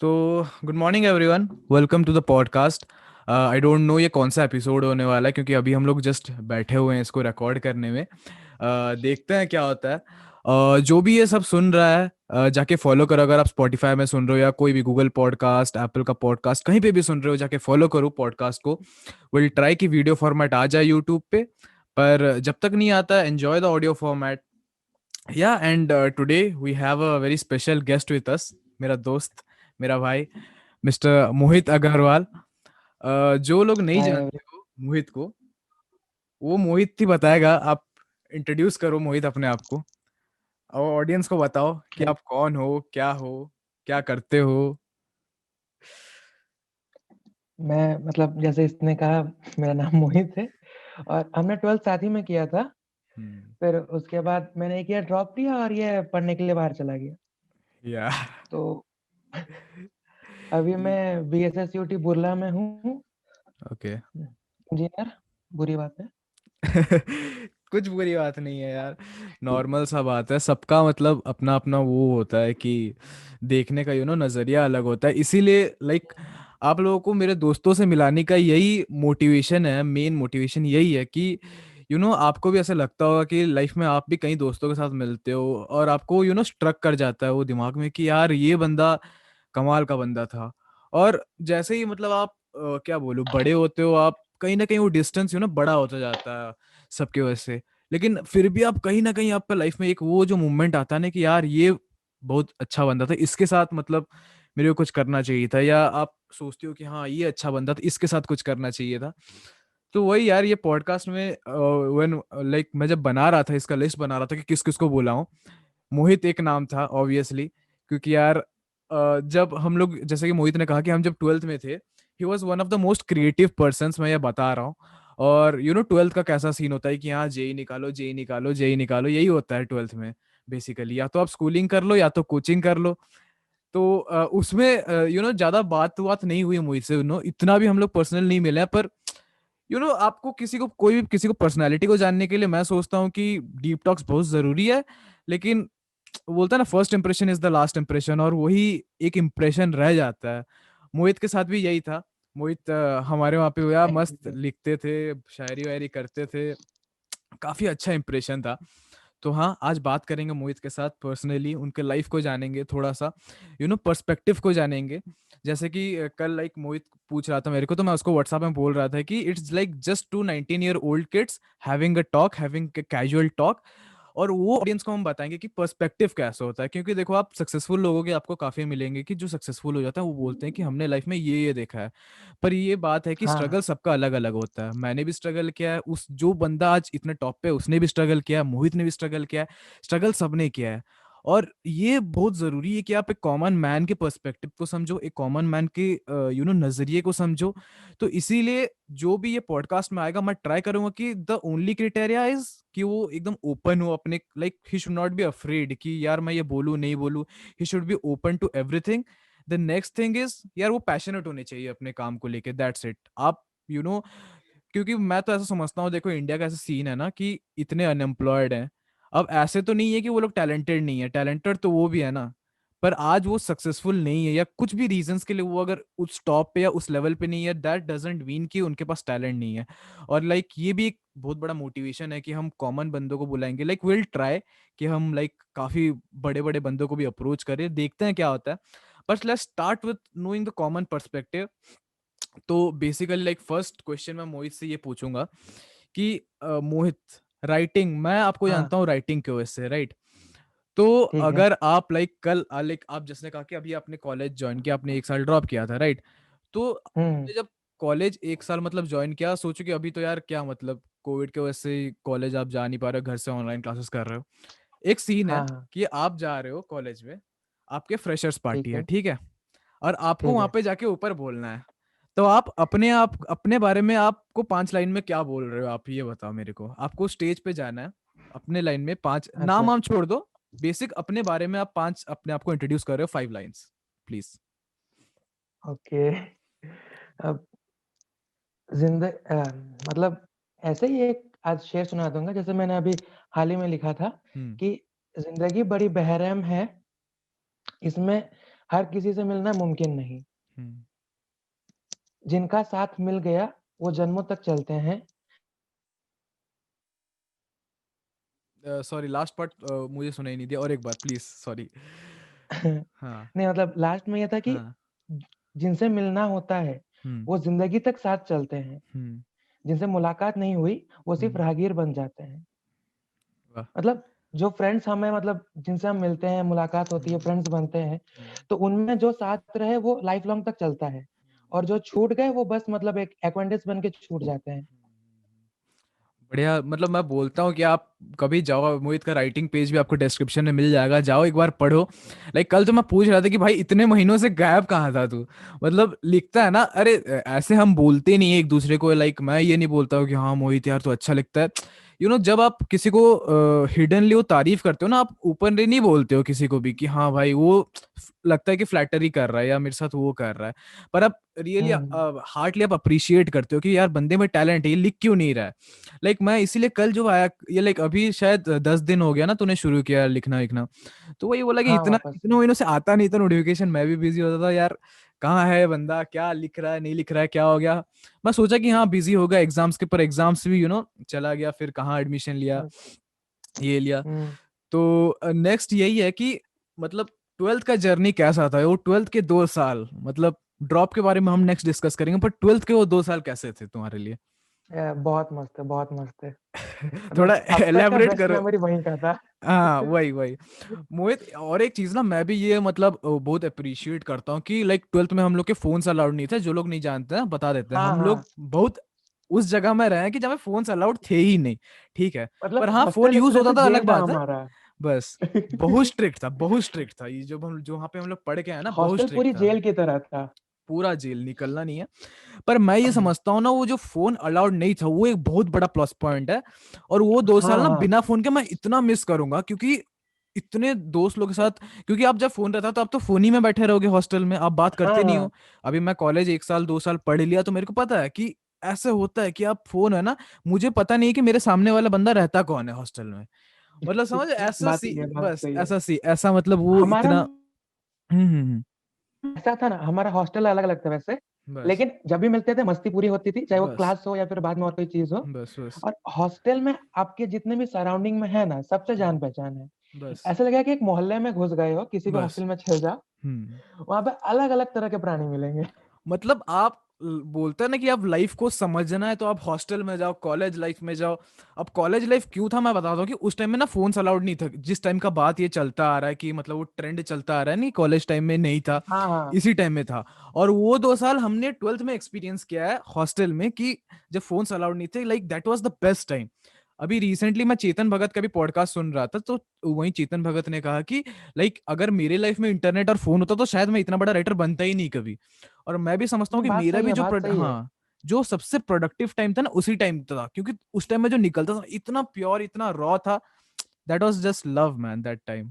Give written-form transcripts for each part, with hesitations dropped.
तो good morning everyone, welcome to the podcast. I don't know ये कौन सा एपिसोड होने वाला है, क्योंकि अभी हम लोग जस्ट बैठे हुए हैं इसको रिकॉर्ड करने में। देखते हैं क्या होता है। जो भी ये सब सुन रहा है, जाके फॉलो करो। अगर आप स्पॉटिफाई में सुन रहे हो या कोई भी गूगल पॉडकास्ट, एप्पल का पॉडकास्ट, कहीं पे भी सुन रहे हो, जाके फॉलो करो पॉडकास्ट को। विल ट्राई कि वीडियो फॉर्मेट आ जाए यूट्यूब पे, पर जब तक नहीं आता, enjoy the audio format. Yeah and today we have a very special guest with us, मेरा दोस्त, मेरा भाई, मिस्टर मोहित अग्रवाल। जो लोग नहीं हाय एवरी। जानते हो मोहित को, वो मोहित ही बताएगा। आप इंट्रोड्यूस करो मोहित अपने आप को, और ऑडियंस को बताओ कि आप कौन हो, क्या करते हो। मैं मतलब जैसे इसने कहा, मेरा नाम मोहित है और हमने 12th साथ ही में किया था। हम्म। फिर उसके बाद मैंने एक ईयर ड्रॉप दिया और ये पढ़ने के लिए बाहर चला गया। या तो अभी मैं BSSUT बुर्ला में हूँ, ओके। इंजीनियर। बुरी बात है। कुछ बुरी बात नहीं है यार, नॉर्मल सा बात है। सबका मतलब अपना अपना वो होता है कि देखने का नजरिया अलग होता है। इसीलिए आप लोगों को मेरे दोस्तों से मिलाने का यही मोटिवेशन है, मेन मोटिवेशन यही है कि आपको भी ऐसा लगता होगा कि लाइफ में आप भी कई दोस्तों के साथ मिलते हो, और आपको स्ट्रक कर जाता है वो दिमाग में कि यार ये बंदा कमाल का बंदा था। और जैसे ही मतलब आप क्या बोलूं, बड़े होते हो आप, कहीं ना कहीं वो डिस्टेंस बड़ा होता जाता है सबके वजह से। लेकिन फिर भी आप कहीं ना कहीं आपका लाइफ में एक वो जो मोमेंट आता है ना कि यार ये बहुत अच्छा बंदा था, इसके साथ मतलब मेरे को कुछ करना चाहिए था, या आप सोचते हो कि हाँ ये अच्छा बंदा था, इसके साथ कुछ करना चाहिए था। तो वही यार, ये पॉडकास्ट में व्हेन मैं जब बना रहा था, इसका लिस्ट बना रहा था कि किस किस को बुलाऊं, मोहित एक नाम था ऑब्वियसली। क्योंकि यार जब हम लोग, जैसे कि मोहित ने कहा कि हम जब 12th में थे, he was one of the most creative person, मैं ये बता रहा हूँ। और 12th का कैसा सीन होता है कि हाँ जेई निकालो, जेई निकालो, जेई निकालो, यही होता है 12th में। बेसिकली या तो आप स्कूलिंग कर लो या तो कोचिंग कर लो। तो उसमें ज्यादा बात बात नहीं हुई मोहित से, इतना भी हम लोग पर्सनल नहीं मिले हैं। पर आपको किसी को, कोई भी किसी को पर्सनालिटी को जानने के लिए मैं सोचता हूँ कि डीप टॉक्स बहुत जरूरी है। लेकिन वो बोलता है ना, first impression is the last impression, और वही एक इंप्रेशन रह जाता है। मोहित के साथ भी यही था। मोहित हमारे वहाँ पे हुआ, मस्त लिखते थे, शायरी वायरी करते थे, काफी अच्छा इंप्रेशन था। तो हाँ, आज बात करेंगे मोहित के साथ पर्सनली, उनके लाइफ को जानेंगे थोड़ा सा, पर्सपेक्टिव को जानेंगे। जैसे कि कल मोहित पूछ रहा था मेरे को, तो मैं उसको व्हाट्सएप में बोल रहा था कि it's like just 2 19-year-old kids having a talk, having a casual talk. और वो ऑडियंस को हम बताएंगे कि पर्सपेक्टिव कैसा होता है। क्योंकि देखो, आप सक्सेसफुल लोगों के आपको काफी मिलेंगे कि जो सक्सेसफुल हो जाता है वो बोलते हैं कि हमने लाइफ में ये देखा है। पर ये बात है कि हाँ स्ट्रगल सबका अलग अलग होता है। मैंने भी स्ट्रगल किया है, उस जो बंदा आज इतने टॉप पे है, उसने भी स्ट्रगल किया है, मोहित ने भी स्ट्रगल किया है। स्ट्रगल सबने किया है। और ये बहुत जरूरी है कि आप एक कॉमन मैन के पर्सपेक्टिव को समझो, एक कॉमन मैन के नजरिए को समझो। तो इसीलिए जो भी ये पॉडकास्ट में आएगा, मैं ट्राई करूंगा कि द ओनली क्रिटेरिया इज कि वो एकदम ओपन हो अपने, like he should not be afraid कि यार मैं ये बोलूं नहीं बोलूं। He should be open to everything. The next thing is यार, वो पैशनेट होने चाहिए अपने काम को लेके, दैट्स इट। आप यू you नो know, क्योंकि मैं तो ऐसा समझता हूँ, देखो इंडिया का ऐसा सीन है ना कि इतने अनएम्प्लॉयड हैं। अब ऐसे तो नहीं है कि वो लोग टैलेंटेड नहीं है, टैलेंटेड तो वो भी है ना। पर आज वो सक्सेसफुल नहीं है, या कुछ भी रीजंस के लिए वो अगर उस टॉप पे या उस लेवल पे नहीं है, दैट डजंट मीन कि उनके पास टैलेंट नहीं है। और ये भी एक बहुत बड़ा मोटिवेशन है कि हम कॉमन बंदों को बुलाएंगे, विल ट्राई कि हम काफी बड़े बड़े बंदों को भी अप्रोच करें, देखते हैं क्या होता है। But let's start with knowing the common perspective. तो बेसिकली फर्स्ट क्वेश्चन मैं मोहित से ये पूछूंगा कि मोहित, राइटिंग, मैं आपको हाँ। जानता हूँ राइटिंग की वजह से, राइट? तो ठीक है। अगर आप कल आप जिसने कहा कि अभी आपने कॉलेज ज्वाइन किया, आपने 1 साल ड्रॉप किया था, राइट? तो हम्म। आपने जब कॉलेज 1 साल मतलब ज्वाइन किया, सोचो कि अभी तो यार क्या मतलब, कोविड की वजह से कॉलेज आप जा नहीं पा रहे हो, घर से ऑनलाइन क्लासेस कर रहे हो। एक सीन है हाँ हाँ। कि आप जा रहे हो कॉलेज में, आपके फ्रेशर्स पार्टी ठीक है, है। ठीक है? और आपको ठीक वहां है। पे जाके ऊपर बोलना है। तो आप अपने बारे में आपको 5 लाइन में क्या बोल रहे हो, आप ये बताओ मेरे को। आपको स्टेज पे जाना है, अपने लाइन में पांच नाम अच्छा। हम छोड़ दो, बेसिक अपने बारे में आप पांच अपने आप को इंट्रोड्यूस कर रहे हो, 5 लाइन्स, प्लीज। ओके। अब मतलब ऐसे ही एक आज शेर सुना दूंगा, जैसे मैंने अभी हाल ही में लिखा था हम्म। कि जिंदगी बड़ी बेरहम है, इसमें हर किसी से मिलना मुमकिन नहीं, हम्म। जिनका साथ मिल गया वो जन्मों तक चलते हैं। सॉरी, लास्ट पार्ट मुझे सुनाई नहीं दिया, और एक बार प्लीज, सॉरी। हाँ। नहीं मतलब लास्ट में ये था कि हाँ। जिनसे मिलना होता है हम्म। वो जिंदगी तक साथ चलते हैं, हम्म। जिनसे मुलाकात नहीं हुई वो सिर्फ हम्म। राहगीर बन जाते हैं। वाह। मतलब जो फ्रेंड्स हमें मतलब जिनसे हम मिलते हैं, मुलाकात होती है, हम्म। फ्रेंड्स बनते हैं, हम्म। तो उनमें जो साथ रहे वो लाइफ लॉन्ग तक चलता है, और जो छूट गए वो बस मतलब एक एक्वेंटेंस बन के छूट जाते हैं। बढ़िया। मतलब मैं बोलता हूँ कि आप कभी जाओ, मोहित का राइटिंग पेज भी आपको डिस्क्रिप्शन में मिल जाएगा, जाओ एक बार पढ़ो। लाइक कल तो मैं पूछ रहा था कि भाई इतने महीनों से गायब कहाँ था तू। मतलब लिखता है ना, अरे ऐसे हम बोलते नहीं है एक दूसरे को, लाइक मैं ये नहीं बोलता हूँ कि हाँ मोहित यार तो अच्छा लिखता है। जब आप किसी को हिडनली वो तारीफ करते हो ना, आप ओपनली नहीं बोलते हो किसी को भी कि हाँ भाई वो लगता है कि फ्लैटरी कर रहा है या मेरे साथ वो कर रहा है। पर आप रियली हम्म। हार्टली आप अप्रिशिएट करते हो कि यार बंदे में टैलेंट है, ये लिख क्यों नहीं रहा है। लाइक मैं इसीलिए कल जो आया ये, लाइक अभी शायद 10 दिन हो गया ना तूने शुरू किया लिखना लिखना, तो वही बोला कि हाँ इतना वापस इतने महीनों से आता नहीं था नोटिफिकेशन, मैं भी बिजी होता था यार। कहाँ है बंदा, क्या लिख रहा है नहीं लिख रहा है, क्या हो गया। मैं सोचा कि हाँ बिजी होगा एग्जाम्स के, पर एग्जाम्स भी चला गया, फिर कहाँ एडमिशन लिया, ये लिया। हम्म। तो नेक्स्ट यही है कि मतलब ट्वेल्थ का जर्नी कैसा था, वो ट्वेल्थ के 2 साल, मतलब ड्रॉप के बारे में हम नेक्स्ट डिस्कस करेंगे, पर ट्वेल्थ के वो 2 साल कैसे थे तुम्हारे लिए? बहुत मस्त है, बहुत मस्त है। थोड़ा मतलब अब तक का एलेबरेट बेस्ट करो। मेमोरी वहीं का था। हाँ वही वही। मोहित, और एक चीज ना मैं भी ये मतलब बहुत अप्रिशिएट करता हूँ कि लाइक ट्वेल्थ में हम लोग के फोन्स अलाउड नहीं थे, जो लोग नहीं जानते हैं बता देते हैं, हाँ हम लोग हाँ। बहुत उस जगह में रहे हैं कि जब फोन्स अलाउड थे ही नहीं। ठीक है। पर मतलब हाँ फोन हॉस्टल एक यूज तरह होता से था, अलग जेल था बात है। हमारा। बस बहुत स्ट्रिक्ट था, बहुत स्ट्रिक्ट था, ये जब हम जो वहाँ पे हम लोग पढ़ के आए ना, बहुत हॉस्टल स्ट्रिक्ट पूरी था। जेल की तरह था। पूरा जेल, निकलना नहीं है। पर मैं ये समझता हूँ ना, वो जो फोन अलाउड नहीं था वो एक बहुत बड़ा प्लस पॉइंट है। और वो 2 साल हाँ ना हाँ बिना फोन के मैं इतना मिस करूंगा, क्योंकि इतने दोस्त लोग के साथ, क्योंकि आप जब फोन रहता तो आप तो फोन ही में बैठे रहोगे, हॉस्टल में आप बात हाँ करते नहीं हो। हाँ। अभी मैं कॉलेज 1 साल 2 साल पढ़ लिया, तो मेरे को पता है कि ऐसे होता है कि आप फोन है ना, मुझे पता नहीं है कि मेरे सामने वाला बंदा रहता कौन है हॉस्टल में। मतलब समझ, ऐसा बात सी सही है, बात बस सही है। ऐसा सी ऐसा, मतलब वो हमारा इतना। हम्म। ऐसा था ना, हमारा हॉस्टल अलग अलग था वैसे, बस लेकिन जब भी मिलते थे मस्ती पूरी होती थी, चाहे वो बस क्लास हो या फिर बाद में और कोई चीज हो। बस बस। और हॉस्टल में आपके जितने भी सराउंडिंग में है ना, सबसे हम्म। जान पहचान है। बस ऐसा लगा कि एक मोहल्ले में घुस गए हो, किसी भी बस। हॉस्टल में चल जाओ, हम्म। वहां पे अलग अलग तरह के प्राणी मिलेंगे। मतलब आप बोलते हैं ना कि आप लाइफ को समझना है तो आप हॉस्टल में जाओ, कॉलेज लाइफ में जाओ। अब कॉलेज लाइफ क्यों था मैं बताता हूँ, कि उस टाइम में ना फोन्स अलाउड नहीं था, जिस टाइम का बात ये चलता आ रहा है कि मतलब वो ट्रेंड चलता आ रहा है, नहीं कॉलेज टाइम में नहीं था, हाँ हाँ। इसी टाइम में था। और वो 2 साल हमने ट्वेल्थ में एक्सपीरियंस किया है हॉस्टल में, कि जब फोन्स अलाउड नहीं थे, like that was the best time. अभी रिसेंटली मैं चेतन भगत का भी पॉडकास्ट सुन रहा था, तो वही चेतन भगत ने कहा कि लाइक अगर मेरे लाइफ में इंटरनेट और फोन होता तो शायद मैं इतना बड़ा राइटर बनता ही नहीं कभी। और मैं भी समझता हूँ कि बात मेरा सही भी है, जो बात सही है। हाँ, जो सबसे प्रोडक्टिव टाइम था ना उसी टाइम था, क्योंकि उस टाइम में जो निकलता था इतना प्योर इतना रॉ था। That was just love man, that time.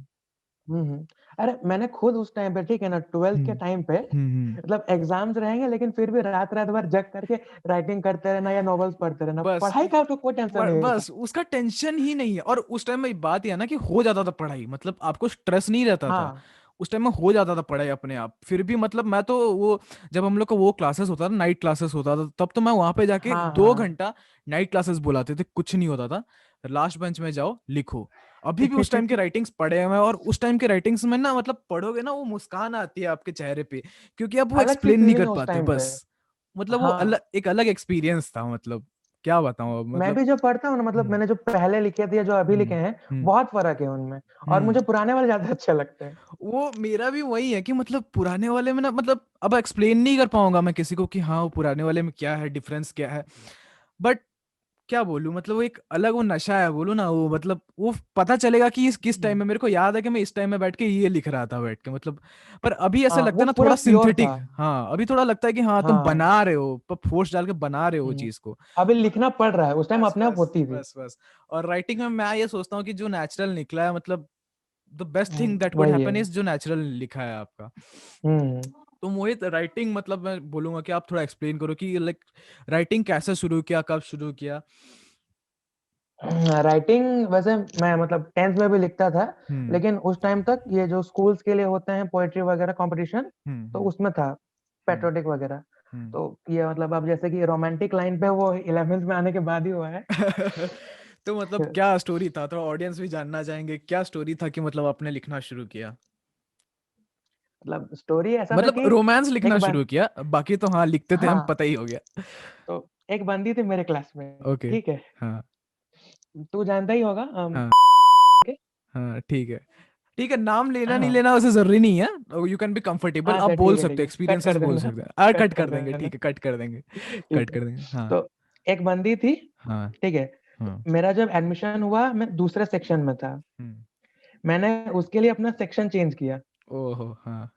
Hmm. अरे मैंने खुद उस टाइम पे, ठीक है ना, ट्वेल्थ के हम्म। टाइम पे, हम्म। मतलब एग्जाम्स रहेंगे लेकिन फिर भी रात रात भर जग करके राइटिंग करते रहना या नॉवेल्स पढ़ते रहना, बस पढ़ाई का आपको कोई टेंशन नहीं था। बस उसका टेंशन ही नहीं है। और उस टाइम में बात यह है ना कि हो जाता था पढ़ाई, मतलब आपको स्ट्रेस नहीं रहता था। हाँ उस टाइम में हो जाता था पढ़ाई अपने आप, फिर भी मतलब मैं तो वो, जब हम लोग का वो क्लासेस होता था, नाइट क्लासेस होता था, तब तो मैं वहां पे जाके हाँ 2 घंटा नाइट क्लासेस बुलाते थे, कुछ नहीं होता था। लास्ट बेंच में जाओ लिखो। अभी भी उस टाइम के हाँ। राइटिंग्स पढ़े हैं मैं, और उस टाइम के राइटिंग्स में ना मतलब पढ़ोगे ना वो मुस्कान आती है आपके चेहरे पे, क्योंकि आप वो अलग सी एक्सप्लेन नहीं फीलिंग कर है उस पाते टाइम पे। बस। मतलब वो हाँ, अलग, एक अलग एक्सपीरियंस था, मतलब क्या बताऊं अब, मैं मतलब। भी जो पढ़ता हूँ ना, मतलब हम्म। मैंने जो पहले लिखे थे या जो अभी लिखे हम्म। हैं, हम्म। बहुत फर्क है उनमें। और हम्म। मुझे पुराने वाले ज्यादा अच्छे लगते हैं। वो मेरा भी वही है कि मतलब पुराने वाले में ना, मतलब अब एक्सप्लेन नहीं कर पाऊंगा मैं किसी को कि हाँ वो पुराने वाले में क्या है, डिफरेंस क्या है। बट क्या बोलूं, मतलब वो एक अलग वो नशा है, बोलूं ना वो, मतलब वो पता चलेगा कि इस किस टाइम हम्म। में, मेरे को याद है कि मैं इस टाइम में बैठ के ये लिख रहा था बैठ के, मतलब। पर अभी ऐसा हाँ लगता वो है ना पूरा थोड़ा प्योर सिंथेटिक। था। हाँ अभी थोड़ा लगता है कि हाँ तुम हाँ। बना रहे हो, पर फोर्स डाल के बना रहे हो वो हम्म। चीज को। अभी लिखना पड़ रहा है, उस टाइम बस अपने आप बस होती थी। बस बस। और राइटिंग में मैं ये सोचता हूँ कि जो नेचुरल निकला है, मतलब the best thing that could वही है। हैपन इज जो नेचुरल लिखा है आपका। हम्म। तो मोहित, राइटिंग मतलब मैं बोलूंगा कि आप थोड़ा एक्सप्लेन करो कि लाइक राइटिंग कैसे शुरू किया, कब शुरू किया? राइटिंग वैसे मैं मतलब 10th में भी लिखता था, हम्म लेकिन उस टाइम तक ये जो स्कूल्स के लिए होते हैं पोएट्री वगैरह कंपटीशन, तो हम्म उसमें था, हम्म पैट्रियोटिक वगैरह। हम्म तो ये मतलब अब जैसे कि रोमांटिक लाइन पे वो 11th में आने के बाद ही हुआ है। तो मतलब क्या स्टोरी था, थोड़ा ऑडियंस भी जानना चाहेंगे, क्या स्टोरी था कि मतलब आपने लिखना शुरू किया? मतलब स्टोरी ऐसा था मतलब कि रोमांस एक लिखना बार, शुरू किया, बाकी तो हाँ लिखते थे हम, हाँ, पता ही हो गया। तो एक बंदी थी मेरे क्लास में, ओके। ठीक है, हाँ तू जानता ही होगा हाँ के? हाँ ठीक है। ठीक है, नाम लेना नहीं हाँ, लेना वैसे जरूरी नहीं है, यू कैन बी कंफर्टेबल, आप अच्छा बोल ठीक सकते हो, है, कट एक्सपीरियंसेस कर बोल देना, सकते हैं, कट कट कर कर देंगे, देना, ठीक है, कट कर देंगे, ठीक कट है। कर देंगे, हाँ। तो एक बंदी थी, हाँ ठीक है, तो हाँ। मेरा जब एडमिशन हुआ मैं दूसरे सेक्शन में था, हम्म। मैंने उसके लिए अपना सेक्शन चेंज किया, ओहो हाँ।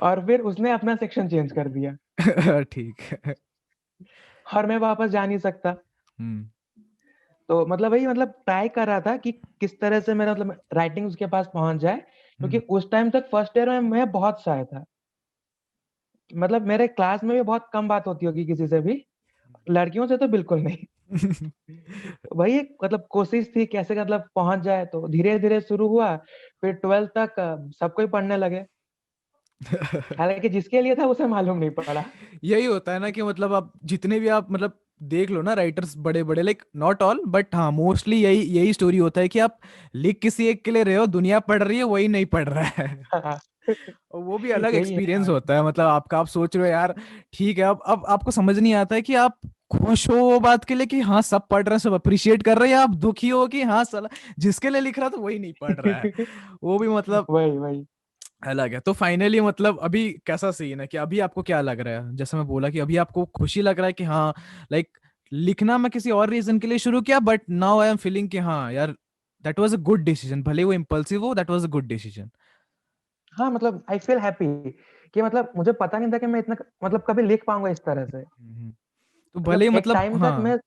और फिर उसने अपना सेक्शन चेंज कर दिया, ठीक है। और मैं वापस जा नहीं सकता। हम्म तो मतलब वही मतलब ट्राई कर रहा था कि किस तरह से मेरा मतलब राइटिंग उसके पास पहुंच जाए, क्योंकि हम्म उस टाइम तक फर्स्ट ईयर में मैं बहुत शाय था, मतलब मेरे क्लास में भी बहुत कम बात होती होगी किसी से भी, लड़कियों से तो बिल्कुल नहीं। वही एक मतलब कोशिश थी कैसे मतलब पहुंच जाए, तो धीरे धीरे शुरू हुआ, फिर 12th तक सब कोई पढ़ने लगे, हालांकि जिसके लिए था उसे मालूम नहीं पड़ा। यही होता है ना कि मतलब आप जितने भी आप मतलब देख लो ना राइटर्स बड़े बड़े, लाइक नॉट ऑल बट हाँ मोस्टली यही यही स्टोरी होता है कि आप लिख किसी एक के लिए रहे हो, दुनिया पढ़ रही है, वही नहीं पढ़ रहा है। हाँ, और वो भी अलग यही है एक्सपीरियंस यार। होता है, मतलब आपका, आप सोच रहे हो यार ठीक है, अब आपको समझ नहीं आता है कि आप खुश हो वो बात के लिए कि हाँ सब पढ़ रहे हैं, सब अप्रिशिएट कर रहे हैं, या आप दुखी हो कि हाँ साला जिसके लिए लिख रहा था वही नहीं पढ़ रहा है। वो भी मतलब वही वही। अलग है। तो फाइनली मतलब अभी कैसा सीन है कि अभी आपको क्या लग रहा है, जैसे मैं बोला कि अभी आपको खुशी लग रहा है कि हाँ लाइक लिखना मैं किसी और रीजन के लिए शुरू किया, but now I am feeling कि हाँ यार that was a good decision, भले वो इम्पल्सिव हो, that was a good decision. हाँ मतलब आई फील हैप्पी कि मतलब मुझे पता नहीं था कि मैं इतना मतलब कभी लिख पाऊंगा इस तरह से। तो भले मतलब ही एक मतलब टाइम तक हाँ मैं,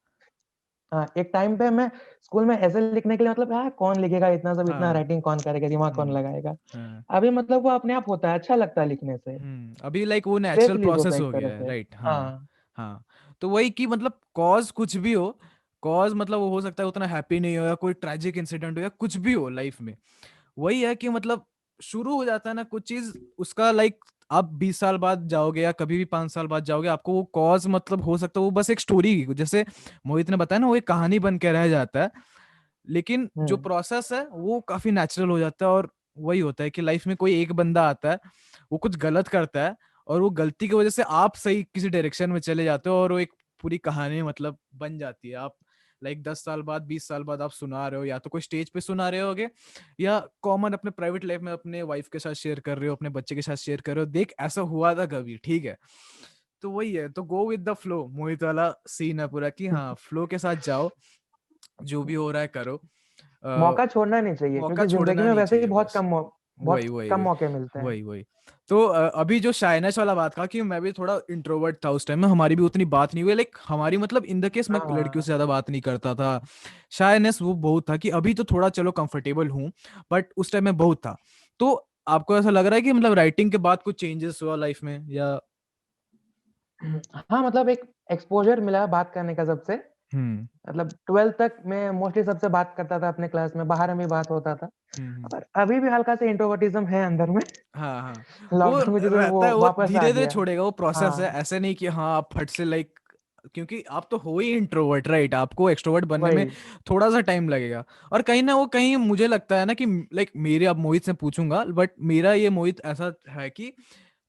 हाँ, एक टाइम पे मैं स्कूल में ऐसे लिखने के लिए मतलब यार कौन लिखेगा इतना सब, इतना हाँ राइटिंग कौन करेगा, दिमाग कौन हम्म लगाएगा। हाँ अभी मतलब वो अपने आप होता है, अच्छा लगता है लिखने से, अभी लाइक वो स्ट्रेस नेचुरल रिलीज होता प्रोसेस है एक हो गया तरह है, से। राइट, हाँ। हाँ। हाँ तो वही कि मतलब कॉज कुछ भी हो, कॉज मतलब वो हो सकता है उतना हैप्पी नहीं हो, या कोई ट्रेजिक इंसिडेंट हो, या कुछ भी हो लाइफ में, वही है कि मतलब शुरू हो जाता है ना कुछ चीज, उसका लाइक आप 20 साल बाद जाओगे या कभी भी 5 साल बाद जाओगे, आपको वो कॉज मतलब हो सकता है वो बस एक स्टोरी, जैसे मोहित ने बताया ना, वो एक कहानी बन के रह जाता है, लेकिन जो हम्म। प्रोसेस है वो काफी नेचुरल हो जाता है। और वही होता है कि लाइफ में कोई एक बंदा आता है, वो कुछ गलत करता है, और वो गलती की वजह से आप सही किसी डायरेक्शन में चले जाते हो, और वो एक पूरी कहानी मतलब बन जाती है। आप लाइक 10 साल बाद 20 साल बाद आप सुना रहे हो, या तो कोई स्टेज पे सुना रहे होगे, या कॉमन अपने प्राइवेट लाइफ में अपने वाइफ के साथ शेयर कर रहे हो, अपने बच्चे के साथ शेयर कर रहे हो, देख ऐसा हुआ था कभी, ठीक है। तो वही है, तो गो विद द फ्लो, मोहित वाला सीन है पूरा कि हाँ फ्लो के साथ जाओ, जो भी हो रहा है करो, मौका छोड़ना नहीं चाहिए, मौका क्योंकि जिंदगी छोड़ना में नहीं वैसे ही चाहिए बस। बहुत वही वही कम वही मौके मिलते हैं। वही वही। तो अभी जो शायनेस वाला बात कहा कि मैं भी थोड़ा इंट्रोवर्ट था उस टाइम में, हमारी भी उतनी बात नहीं हुई, लाइक हमारी मतलब इन द केस मैं लड़कियों से हाँ। ज्यादा बात नहीं करता था, शायनेस वो बहुत था, कि अभी तो थोड़ा चलो कंफर्टेबल हूँ, बट उस टाइम में बहुत था। तो आपको ऐसा लग रहा है कि मतलब राइटिंग के बाद कुछ चेंजेस हुआ लाइफ में, या? हाँ मतलब एक एक्सपोजर मिला बात करने का सबसे, हम्म मतलब 12th तक मैं मोस्टली सबसे बात करता था अपने क्लास में, बाहर में भी बात होता था, हम्म। पर अभी भी हल्का सा इंट्रोवर्टिज्म है अंदर में। हाँ हाँ। वो लॉकडाउन की वजह से वो रहता है, वो वापस आ धीरे धीरे गया। छोड़ेगा, वो प्रोसेस है, हाँ ऐसे नहीं कि हाँ आप फट से लाइक, क्योंकि आप तो हो ही इंट्रोवर्ट, राइट, आपको एक्सट्रोवर्ट बनने में वही। थोड़ा सा टाइम लगेगा। और कहीं ना वो कहीं मुझे लगता है ना कि लाइक मेरे, अब मोहित से पूछूंगा, बट मेरा ये मोहित ऐसा है कि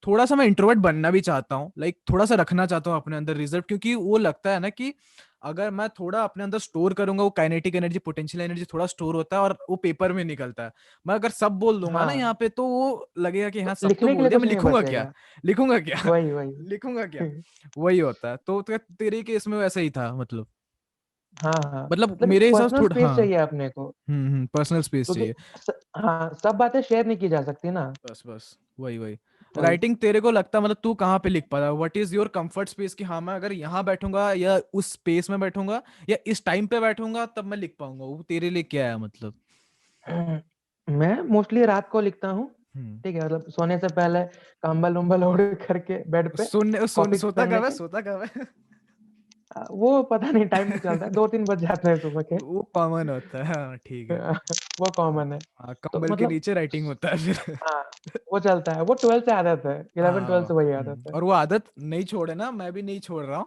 थोड़ा सा मैं इंट्रोवर्ट बनना भी चाहता हूँ, लाइक थोड़ा सा रखना चाहता हूँ अपने अंदर रिजर्व, क्योंकि वो लगता है ना कि अगर मैं थोड़ा अपने अंदर स्टोर करूंगा, वो काइनेटिक एनर्जी, पोटेंशियल एनर्जी थोड़ा स्टोर होता है, और वो पेपर में निकलता है। मैं अगर सब बोल दूंगा ना हाँ, यहाँ पे, तो वो लगेगा कि हाँ तो सब तो लिखने के बोल लिए दिया, कुछ मैं नहीं लिखूंगा क्या, बचेगा। लिखूंगा क्या, वही वही। लिखूंगा क्या। वही होता है। तो तेरे केस में वैसा ही था मतलब? हाँ हाँ, मतलब मतलब मेरे हिसाब से पर्सनल थोड़ा स्पेस हाँ। चाहिए अपने को, पर्सनल स्पेस क्योंकि चाहिए। हाँ सब बातें शेयर नहीं की जा सकती ना। बस बस वही वही। वही। राइटिंग तेरे को लगता है मतलब तू कहाँ पे लिख पाता, what is your comfort space, कि हाँ मैं अगर यहाँ बैठूंगा या उस स्पेस में बैठूंगा या इस टाइम पे बैठूंगा तब मैं लिख पाऊंगा, वो तेरे लिए क्या है मतलब? मैं मोस्टली रात को लिखता हूँ, हम्म। ठीक है, मतलब सोने से पहले कंबल उम्बल ओढ़ करके बेड पे, सुन कॉपी सोता पेन कब है, लेके। सोता कब है? वो पता नहीं टाइम नहीं चलता है, 2-3 बज जाते हैं सुबह के। वो कॉमन होता है, हाँ ठीक है। वो कॉमन है। हाँ, तो कंबल के मतलब नीचे राइटिंग होता है फिर। हाँ, वो चलता है। वो 12 से आदत है, 11-12 हाँ। से वही आदत है। और वो आदत नहीं छोड़े ना, मैं भी नहीं छोड़ रहा हूँ।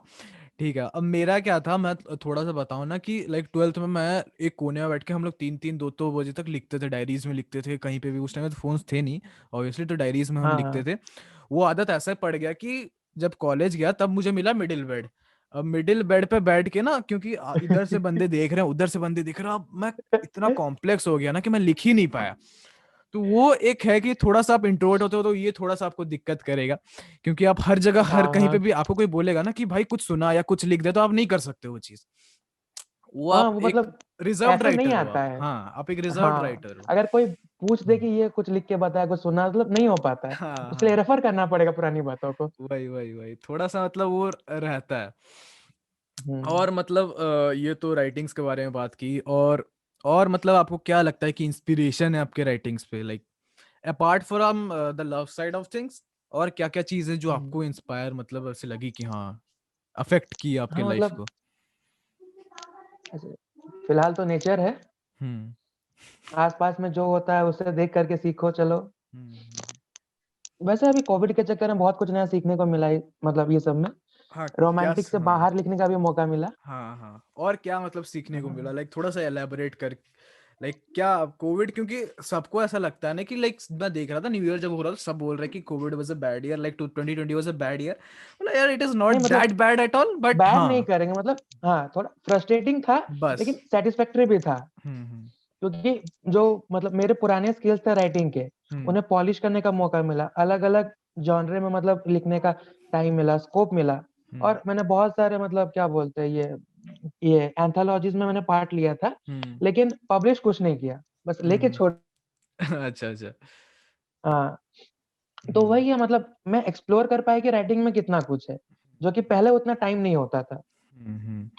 ठीक है, अब मेरा क्या था, मैं थोड़ा सा बताऊं ना कि लाइक ट्वेल्थ में मैं एक कोने में बैठ के, हम लोग 3-3 2-2 बजे तक लिखते थे, डायरीज में लिखते थे, कहीं पे भी उस टाइम में तो फोन्स थे नहीं ऑब्वियसली, तो डायरीज में हम हाँ, लिखते हाँ। थे। वो आदत ऐसा पड़ गया कि जब कॉलेज गया तब मुझे मिला मिडिल बेड। अब मिडिल बेड पे बैठ के ना, क्योंकि इधर से बंदे देख रहे हैं, उधर से बंदे दिख रहे हैं, अब मैं इतना कॉम्प्लेक्स हो गया ना कि मैं लिख ही नहीं पाया। तो वो एक है कि थोड़ा सा आप इंट्रोवर्ट होते हो तो ये थोड़ा सा आपको दिक्कत करेगा, क्योंकि आप हर जगह हर हाँ, कहीं पे हाँ। भी आपको कोई बोलेगा ना कि भाई कुछ सुना या कुछ लिख दे, तो आप नहीं कर सकते वो चीज। वो हाँ, आप वो एक मतलब रिजर्व्ड ऐसा नहीं राइटर हो, आता आप, है। हाँ आप एक रिजर्व्ड हाँ, राइटर हो। अगर कोई पूछ दे हम्म। कि ये कुछ लिख के बता, कुछ सुना, मतलब नहीं हो पाता है। हाँ उसके लिए हाँ, रेफर करना पड़ेगा पुरानी बातों को। वही वही वही थोड़ा सा मतलब वो रहता है। हुँ। और मतलब ये तो राइटिंग्स के बारे में बात की, और मतलब आपको क्या लगता है कि इंस्पिरेशन है आपके राइटिंग्स पे, like apart from the love side of things, और क्या क्या चीजें जो हुँ। आपको इंस्पायर मतलब ऐसे लगी कि हाँ अफेक्ट की आपके हाँ, लाइफ मतलब को? ऐसे फिलहाल तो नेचर है। हम्म आस-पास में जो होता है उसे देख कर के सीखो चलो। हम्म। वैसे अभी कोविड के चक्कर में बहुत कुछ नया सीखने को मिला है, मतलब ये सब में। हाँ रोमांटिक से हाँ बाहर लिखने का भी मौका मिला। हाँ हाँ, और क्या मतलब सीखने को मिला, हाँ। लाइक थोड़ा सा एलेबोरेट कर, लाइक क्या कोविड, क्योंकि सबको ऐसा लगता है ना कि लाइक मैं देख रहा था न्यू ईयर जब हो रहा था, सब बोल रहे हैं कि Covid was a bad year, like 2020 was a bad year. मतलब यार इट इज नॉट नहीं मतलब that bad at all, but bad नहीं हाँ करेंगे, मतलब हाँ, थोड़ा फ्रस्ट्रेटिंग था, बस। लेकिन सैटिस्फैक्टरी भी था। हम्म। क्योंकि जो मतलब मेरे पुराने स्किल्स थे राइटिंग के, हम्म उन्हें पॉलिश करने का मौका मिला। अलग-अलग जॉनरे में मतलब लिखने का टाइम मिला, स्कोप मिला। हम्म और मैंने बहुत सारे मतलब क्या बोलते हैं ये एंथोलॉजीज़ में मैंने पार्ट लिया था, हम्म लेकिन पब्लिश कुछ नहीं किया। बस लेके हम्म। छोड़। अच्छा अच्छा। हाँ, तो हम्म वही है, मतलब मैं एक्सप्लोर कर पाया कि राइटिंग में कितना कुछ है, जो कि पहले उतना टाइम नहीं होता था। हम्म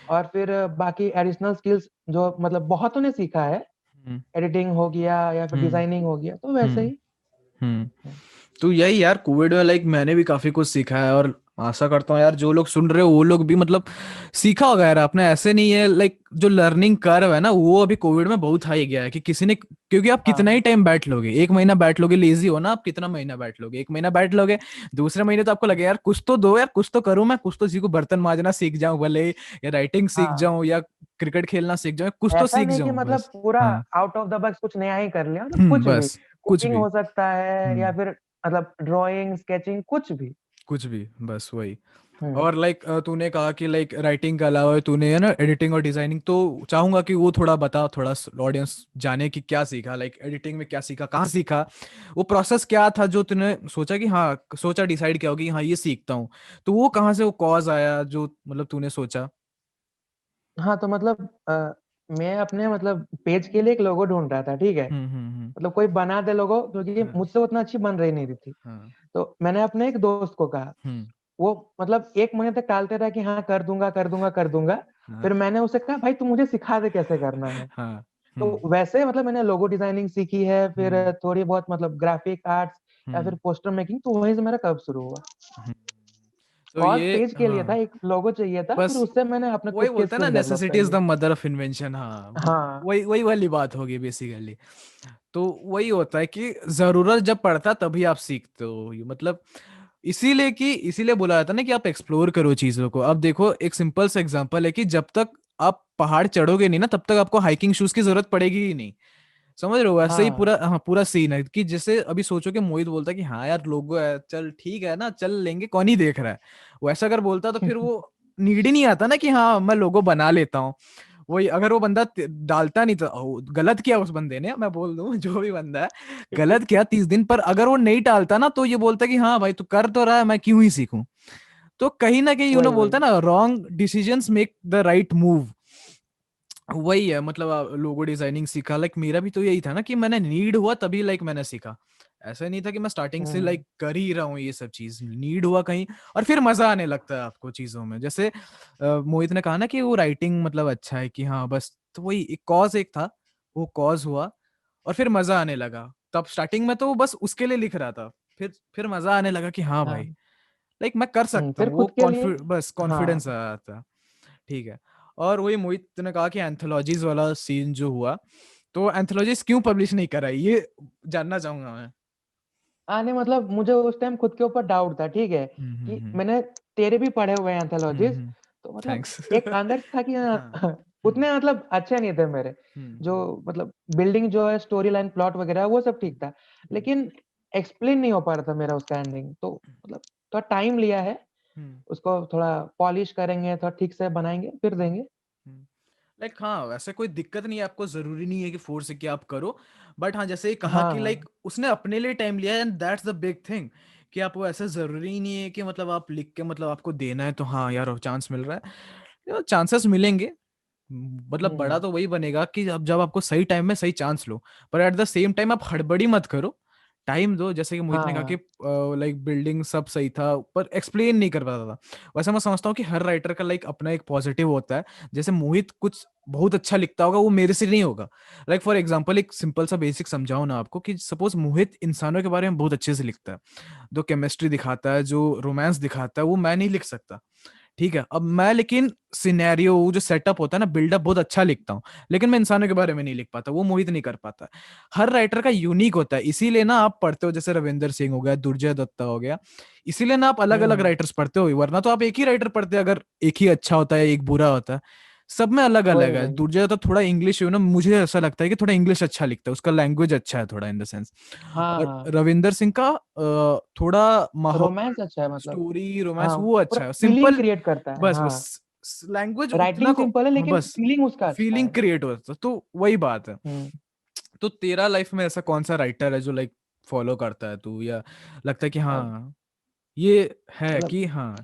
और फिर बाकी एडिशनल स्किल्स जो मतलब बहुतों ने सीखा है, हम्म एडिटिंग हो गया या फिर हम्म डिजाइनिंग हो गया, तो वैसे हम्म ही। हम्म। हुँ। तो यही यार, कोविड में लाइक मैंने भी काफी कुछ सीखा है, और आशा करता हूँ यार जो लोग सुन रहे हो वो लोग भी मतलब सीखा होगा यार आपने, ऐसे नहीं है लाइक जो लर्निंग कर्व है ना वो अभी कोविड में बहुत हाई गया है कि किसी ने, क्योंकि आप कितना ही हाँ, टाइम बैठ लोगे, 1 महीना बैठ लोगे, लेजी हो ना आप, कितना महीना बैठ लोगे, 1 महीना बैठ लोगे, दूसरे महीने तो आपको लगेगा यार कुछ तो दो यार, कुछ तो करूँ मैं, कुछ तो सीखूं, बर्तन मांजना सीख जाऊं भले, या राइटिंग सीख हाँ। जाऊं, या क्रिकेट खेलना सीख जाऊं, कुछ तो ऐसा सीख नहीं कि जाऊं मतलब बस। पूरा हाँ। आउट ऑफ द बॉक्स कुछ नया ही कर लिया, मतलब कुछ भी। बस कुछ कुकिंग भी। हो सकता है या हम्म फिर मतलब ड्राइंग, स्केचिंग कुछ भी। कुछ भी, बस वही। हुँ। और लाइक तूने कहा कि लाइक राइटिंग के अलावा तूने है ना एडिटिंग और डिजाइनिंग, तो चाहूंगा कि वो थोड़ा बता, थोड़ा ऑडियंस जाने कि क्या सीखा, लाइक एडिटिंग में क्या सीखा, कहाँ सीखा, वो प्रोसेस क्या था जो तूने सोचा कि हाँ, सोचा डिसाइड किया होगा कि हाँ ये सीखता हूँ, तो वो कहाँ से वो कॉज आया जो मतलब तूने सोचा? हाँ, तो मतलब मैं अपने मतलब पेज के लिए एक लोगो ढूँढ रहा था, ठीक है? हम्म। मतलब कोई बना दे लोगो, क्योंकि हाँ मुझसे उतना अच्छी बन रही नहीं रही थी। हाँ। तो मैंने अपने एक दोस्त को कहा, हम्म। वो मतलब 1 महीने तक टालते रहा कि हाँ, कर दूँगा, कर दूँगा, कर दूँगा। हाँ फिर मैंने उसे कहा, "भाई तू मुझे सिखा दे कैसे करना है।" हाँ। तो हम्म वैसे मतलब मैंने लोगो डिज़ाइनिंग सीखी है, हम्म फिर थोड़ी बहुत मतलब ग्राफ़िक आर्ट्स या फिर हम्म पोस्टर मेकिंग, तो वहीं से मेरा कब शुरू हुआ। हम्म। तो कॉज़ ये पेज के लिए था, हाँ, एक लोगो चाहिए था, फिर बस उससे मैंने अपने वही खुद के बोलते हैं ना, स्किल्स डेवलप नेसेसिटी कर इज द लिए। मदर ऑफ इन्वेंशन, हाँ हाँ, वही वही वाली बात होगी बेसिकली। तो वही होता है कि जरूरत जब पड़ता है तभी आप सीखते हो, ये मतलब इसीलिए बोला जाता है ना कि आप एक्सप्लोर करो चीजों को। अब देखो एक सिंपल सा एग्जांपल है कि जब तक आप पहाड़ चढ़ोगे नहीं ना, तब तक आपको हाइकिंग शूज की जरूरत पड़ेगी ही नहीं। समझ रहे हो, वैसे ही हाँ। पूरा, हाँ पूरा सीन है कि जैसे अभी सोचो कि मोहित बोलता है कि हाँ यार लोगो है, चल ठीक है ना, चल लेंगे, कौन ही देख रहा है, वैसा अगर बोलता तो फिर वो नीड ही नहीं आता ना कि हाँ मैं लोगो बना लेता हूँ। वही अगर वो बंदा डालता नहीं तो गलत किया उस बंदे ने, मैं बोल दूं जो भी बंदा है गलत किया 30 दिन पर, अगर वो नहीं डालता ना तो ये बोलता कि हाँ भाई तू कर तो रहा है, मैं क्यों ही सीखूं। तो कहीं ना कहीं वही, बोलता वही। है ना, wrong decisions make the right move. वही है मतलब लोगो डिजाइनिंग सीखा, लाइक मेरा भी तो यही था ना कि मैंने नीड हुआ तभी लाइक मैंने सीखा, ऐसा नहीं था कि मैं स्टार्टिंग से हुँ। लाइक कर ही रहा हूँ ये सब चीज, नीड हुआ कहीं, और फिर मजा आने लगता है आपको चीजों में। जैसे मोहित ने कहा ना कि वो राइटिंग मतलब अच्छा है कि हाँ बस, तो वही एक कॉज एक था, वो कॉज हुआ और फिर मजा आने लगा। तब स्टार्टिंग में तो वो बस उसके लिए लिख रहा था, फिर मजा आने लगा कि हाँ भाई हाँ। लाइक मैं कर सकता फिर हूँ, वो खुद के लिए बस हाँ, कॉन्फिडेंस आया था। ठीक है। और वही मोहित ने कहा कि एंथोलॉजीज वाला सीन जो हुआ, तो एंथोलॉजीज क्यों पब्लिश नहीं कराई, ये जानना चाहूंगा मैं। नहीं मतलब मुझे उस टाइम खुद के ऊपर डाउट था, ठीक है, कि हम्म। मैंने तेरे भी पढ़े हुए हैं एंथोलॉजीज, हम्म। तो मतलब थैंक्स। एक अंदर से था कि हाँ। हम्म। उतने मतलब अच्छे नहीं थे मेरे, जो हम्म। मतलब बिल्डिंग जो है, स्टोरी लाइन, प्लॉट वगैरह वो सब ठीक था, हम्म। लेकिन एक्सप्लेन नहीं हो पा रहा था मेरा उसका एंडिंग, तो मतलब थोड़ा टाइम लिया है, हम्म। उसको थोड़ा पॉलिश करेंगे, थोड़ा ठीक से बनाएंगे, फिर देंगे। लाइक हाँ, वैसे कोई दिक्कत नहीं है, आपको जरूरी नहीं है कि फोर्स से कि आप करो, बट हाँ जैसे ही कहा हाँ कि लाइक हाँ उसने अपने लिए टाइम लिया, and that's the big thing, कि आपको ऐसा जरूरी नहीं है कि मतलब आप लिख के मतलब आपको देना है तो हाँ यार चांस मिल रहा है, चांसेस मिलेंगे। मतलब बड़ा हम्म तो वही बनेगा कि जब आपको सही टाइम में सही चांस लो, पर एट द सेम टाइम आप हड़बड़ी मत करो, टाइम दो। जैसे कि मोहित हाँ ने कहा कि हाँ लाइक बिल्डिंग सब सही था पर एक्सप्लेन नहीं कर पाता था। वैसे मैं समझता हूँ कि हर राइटर का लाइक अपना एक पॉजिटिव होता है। जैसे मोहित कुछ बहुत अच्छा लिखता होगा, वो मेरे से नहीं होगा। लाइक फॉर एग्जाम्पल एक सिंपल सा बेसिक समझाओ ना आपको, कि सपोज मोहित इंसानों के बारे में बहुत अच्छे से लिखता है, जो केमिस्ट्री दिखाता है, जो रोमांस दिखाता है, वो मैं नहीं लिख सकता। ठीक है, अब मैं लेकिन सिनेरियो जो सेटअप होता है ना, बिल्डअप बहुत अच्छा लिखता हूँ, लेकिन मैं इंसानों के बारे में नहीं लिख पाता, वो मोहित नहीं कर पाता। हर राइटर का यूनिक होता है, इसीलिए ना आप पढ़ते हो, जैसे रविंदर सिंह हो गया, दुर्जय दत्ता हो गया, इसीलिए ना आप अलग अलग हम्म, राइटर्स पढ़ते हो, वरना तो आप एक ही राइटर पढ़ते अगर एक ही अच्छा होता है एक बुरा होता है। सब में अलग अलग वही है। वही, दुर्जय दत्ता थोड़ा इंग्लिश ना, मुझे ऐसा लगता है कि थोड़ा इंग्लिश अच्छा लिखता है, उसका लैंग्वेज अच्छा है थोड़ा इन द सेंस। हाँ और हाँ, रविंदर सिंह का थोड़ा रोमांस माहौल, अच्छा है मतलब, स्टोरी, रोमांस हाँ, वो पूरा अच्छा है, फीलिंग सिंपल। क्रिएट करता है, बस हाँ, बस लैंग्वेज उतना राइटिंग को, सिंपल है हाँ लेकिन बस फीलिंग उसका अच्छा फीलिंग है। क्रिएट होता, तो वही बात है। हम्म, तो तेरा लाइफ में ऐसा कौन सा राइटर है जो लाइक फॉलो करता है तू, या लगता है कि अब हाँ ये है मतलब कि हाँ।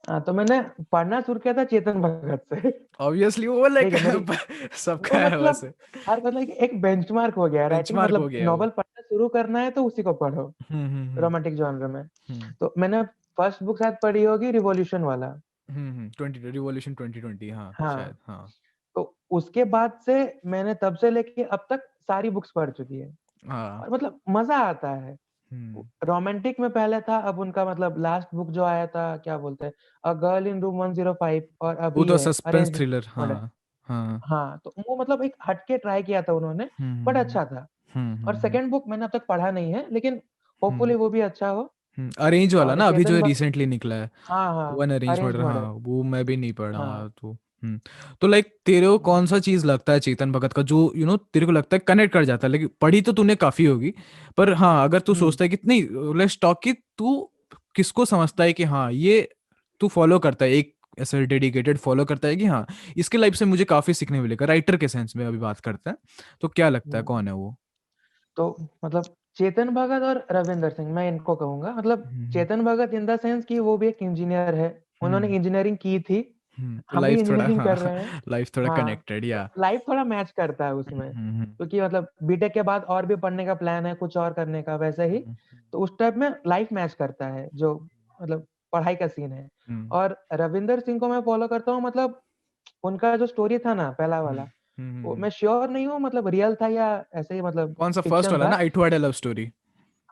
हाँ, तो मैंने पढ़ना शुरू किया था चेतन भगत से। ऑब्वियसली वो लाइक ठीक है, मेरी वो सबका है मतलब वैसे, हर मतलब कि एक बेंचमार्क हो गया है राइटिंग, बेंचमार्क हो मतलब गया है वो। नॉवल पढ़ना शुरू करना है तो उसी को पढ़ो, हम्म। रोमांटिक जॉनर में। हम्म। तो मैंने फर्स्ट बुक शायद पढ़ी होगी रिवॉल्यूशन वाला। 20 रिवॉल्यूशन 2020, हाँ हाँ, शायद, हाँ। तो उसके बाद से मैंने तब से लेके अब तक सारी बुक्स पढ़ चुकी है, हाँ। और मतलब मजा आता है। हम्म। रोमांटिक में पहले था, अब उनका मतलब लास्ट बुक जो आया था क्या बोलते हैं, अ गर्ल इन रूम 105, और वो अभी तो है सस्पेंस अरेंज्ड थ्रिलर, मर्डर। हाँ। हाँ। हाँ, तो वो मतलब एक हटके ट्राई किया था उन्होंने, बट हम्म। अच्छा था। और हम्म। सेकंड बुक मैंने अब तक पढ़ा नहीं है, लेकिन होपफुली हम्म। वो भी अच्छा हो। अरेंज वाला और ना, अभी जो चेतन भगत, रिसेंटली निकला है, हाँ हाँ, वन अरेंज अरेंज्ड मर्डर, हाँ मर्डर, वो मैं भी नहीं पढ़ा, हाँ। हाँ तो। तो लाइक तेरे को कौन सा चीज लगता है चेतन भगत का, जो तेरे को लगता है कनेक्ट कर जाता है, लेकिन पढ़ी तो तूने काफी होगी, पर हाँ अगर तू हम्म, सोचता है कि नहीं, लेट्स टॉक, कि तू किसको समझता है कि हाँ ये तू फॉलो करता है, एक ऐसे डेडिकेटेड फॉलो करता है कि हाँ इसके लाइफ से मुझे काफी सीखने मिलेगा, राइटर के सेंस में अभी बात करते हैं, तो क्या लगता है हम्म। कौन है वो? तो मतलब चेतन भगत और रविंदर सिंह, मैं इनको कहूंगा, मतलब हम्म। Chetan Bhagat in the sense कि वो भी एक इंजीनियर है, उन्होंने हम्म। इंजीनियरिंग की थी, तो हम भी लाइफ थोड़ा, इंजीनियरिंग हाँ कर रहे हैं। लाइफ थोड़ा हाँ, कनेक्टेड, तो या। लाइफ थोड़ा मैच करता है उसमें, क्योंकि मतलब बीटेक के बाद और भी पढ़ने का प्लान है, कुछ और करने का वैसे ही, हम्म। तो उस टाइप में लाइफ मैच करता है, जो मतलब पढ़ाई का सीन है। हम्म। और रविंदर सिंह को मैं फॉलो करता हूँ, मतलब उनका जो स्टोरी था ना पहला हम्म। वाला, वो मैं श्योर नहीं हूँ मतलब रियल था या ऐसे ही मतलब कौन सा फर्स्ट फिक्शन वाला था। ना, इटवाडे लव स्टोरी?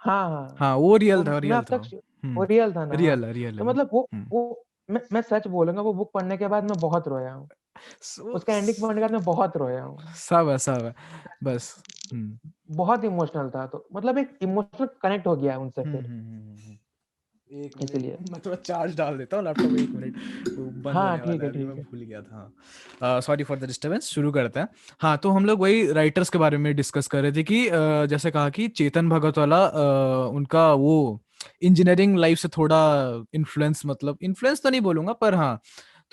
हाँ हाँ, हाँ वो वो रियल था, मैं रियल अब था। तक वो रियल था ना, हाँ। रियल है, रियल है तो वो। मतलब वो मैं सच बोलूंगा, वो बुक पढ़ने के बाद मैं बहुत रोया हूँ, उसका एंडिंग पढ़ने के बाद मैं बहुत रोया हूँ। सब है, सब है, बस। हम्म। बहुत इमोशनल था, तो मतलब एक इमोशनल कनेक्ट हो गया उनसे हम्म। फिर, एक इसीलिए। मिनट, मैं थोड़ा चार्ज डाल देता हूँ लैपटॉप में, एक मिनट, वो बंद हाँ होने वाला ठीक है है अभी, ठीक मैं है। भूल गया था। हाँ, सॉरी फॉर द डिस्टरबेंस, शुरू करते हैं। हाँ तो हम लोग वही राइटर्स के बारे में डिस्कस कर रहे थे कि जैसे कहा कि चेतन भगत वाला, उनका वो इंजीनियरिंग लाइफ से थोड़ा इन्फ्लुएंस, मतलब इन्फ्लुएंस तो नहीं बोलूंगा, पर हाँ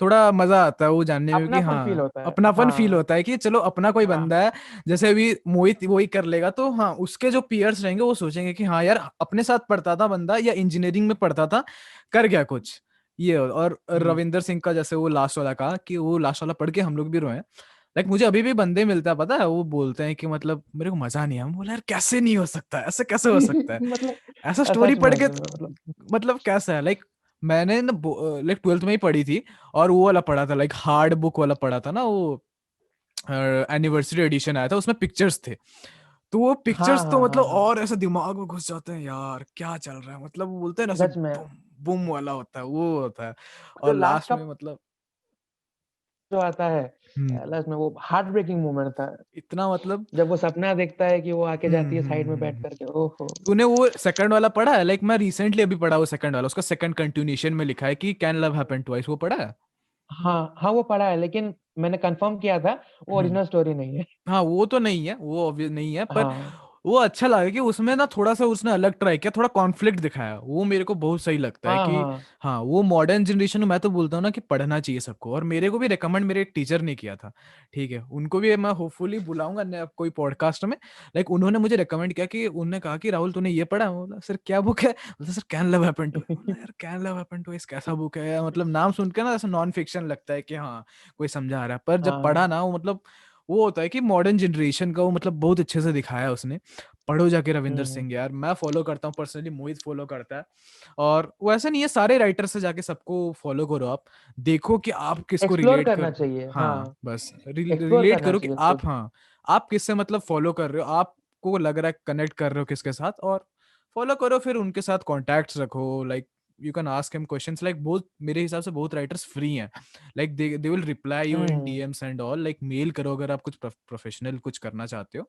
थोड़ा मजा आता है वो जानने में कि अपनापन फील हाँ होता है, अपनापन फील हाँ होता है कि चलो अपना कोई हाँ। बंदा है। जैसे अभी मोहित वही कर लेगा, तो हाँ उसके जो पीयर्स रहेंगे वो सोचेंगे कि हाँ यार अपने साथ पढ़ता था बंदा, या इंजीनियरिंग में पढ़ता था, कर गया कुछ ये। और हम्म, रविंदर सिंह का जैसे वो लास्ट वाला कहा कि वो लास्ट वाला पढ़ के हम लोग भी रोए। लाइक मुझे अभी भी बंदे मिलता है, पता है, वो बोलते हैं कि मतलब मेरे को मजा नहीं आया। हम बोला यार कैसे नहीं हो सकता, ऐसे कैसे हो सकता है, मतलब ऐसा स्टोरी सच पढ़ में के सच में मतलब, मतलब कैसा है। लाइक मैंने ना लाइक 12th में ही पढ़ी थी, और वो वाला पढ़ा था, लाइक हार्ड बुक वाला पढ़ा था ना, वो एनिवर्सरी एडिशन आया था, उसमें पिक्चर्स थे। तो वो हाँ पिक्चर्स तो हाँ मतलब हाँ हाँ, और ऐसे दिमाग में घुस जाते हैं यार, क्या चल रहा है, मतलब वो बोलते हैं ना ऐसे सच में। बूम बूम वाला होता है, वो होता है। जो और लास्ट लास्ट का में मतलब जो आता है हम्म, लास्ट में, वो हार्ट ब्रेकिंग मोमेंट था, इतना मतलब। जब वो सपना देखता है कि वो आके जाती है साइड में बैठ हम्म। करके, ओहो। तूने वो सेकंड वाला पढ़ा है? लाइक मैं रिसेंटली अभी पढ़ा वो सेकंड वाला, उसका सेकंड कंटिन्यूएशन में लिखा है कि कैन लव हैपन ट्वाइस, वो पढ़ा है? हाँ हाँ, वो पढ़ा है, लेकिन मैंने कंफर्म किया था वो हम्म। ओरिजिनल स्टोरी नहीं है। हाँ वो तो नहीं है, वो ऑब्वियस नहीं है, पर हाँ वो अच्छा लगा कि उसमें ना थोड़ा सा उसने अलग ट्राई किया, थोड़ा कॉन्फ्लिक्ट दिखाया, वो मेरे को बहुत सही लगता है हाँ कि हाँ हाँ वो मॉडर्न जनरेशन में मैं तो बोलता हूँ ना कि पढ़ना चाहिए सबको, और मेरे को भी रिकमेंड मेरे एक टीचर ने किया था। ठीक है, उनको भी मैं होपफुली बुलाऊंगा कोई पॉडकास्ट में। लाइक उन्होंने मुझे रिकमेंड किया कि उन्होंने कहा कि राहुल तूने ये पढ़ा? मैं बोला सर क्या बुक है? बोला sir can love happen to. बोला यार कैन लव हैपन टू इस कैसा बुक है यार? मतलब नाम सुन के ना ऐसा नॉन फिक्शन लगता है कि हाँ कोई समझा रहा है, पर जब पढ़ा हाँ। ना वो मतलब वो होता है कि मॉडर्न जनरेशन का वो मतलब बहुत अच्छे से दिखाया उसने। पढ़ो जाके रविंदर हम्म। सिंह यार, मैं फॉलो करता हूँ पर्सनली, मोहित फॉलो करता है। और वो ऐसा नहीं है, सारे राइटर से जाके सबको फॉलो करो आप, देखो कि आप किसको एक्सप्लोर रिलेट करना कर। चाहिए, हाँ हाँ। बस एक्सप्लोर रिलेट करना करो कि चाहिए आप, खुद। हाँ आप किससे मतलब फॉलो कर रहे हो, आपको लग रहा है कनेक्ट कर रहे हो किसके साथ, और फॉलो करो, फिर उनके साथ कॉन्टैक्ट्स रखो। Like you can ask him questions, like बहुत मेरे हिसाब से बहुत राइटर्स फ्री हैं। Like they will reply you in hmm. DMs and all, like mail करो अगर आप कुछ प्रोफेशनल कुछ करना चाहते हो,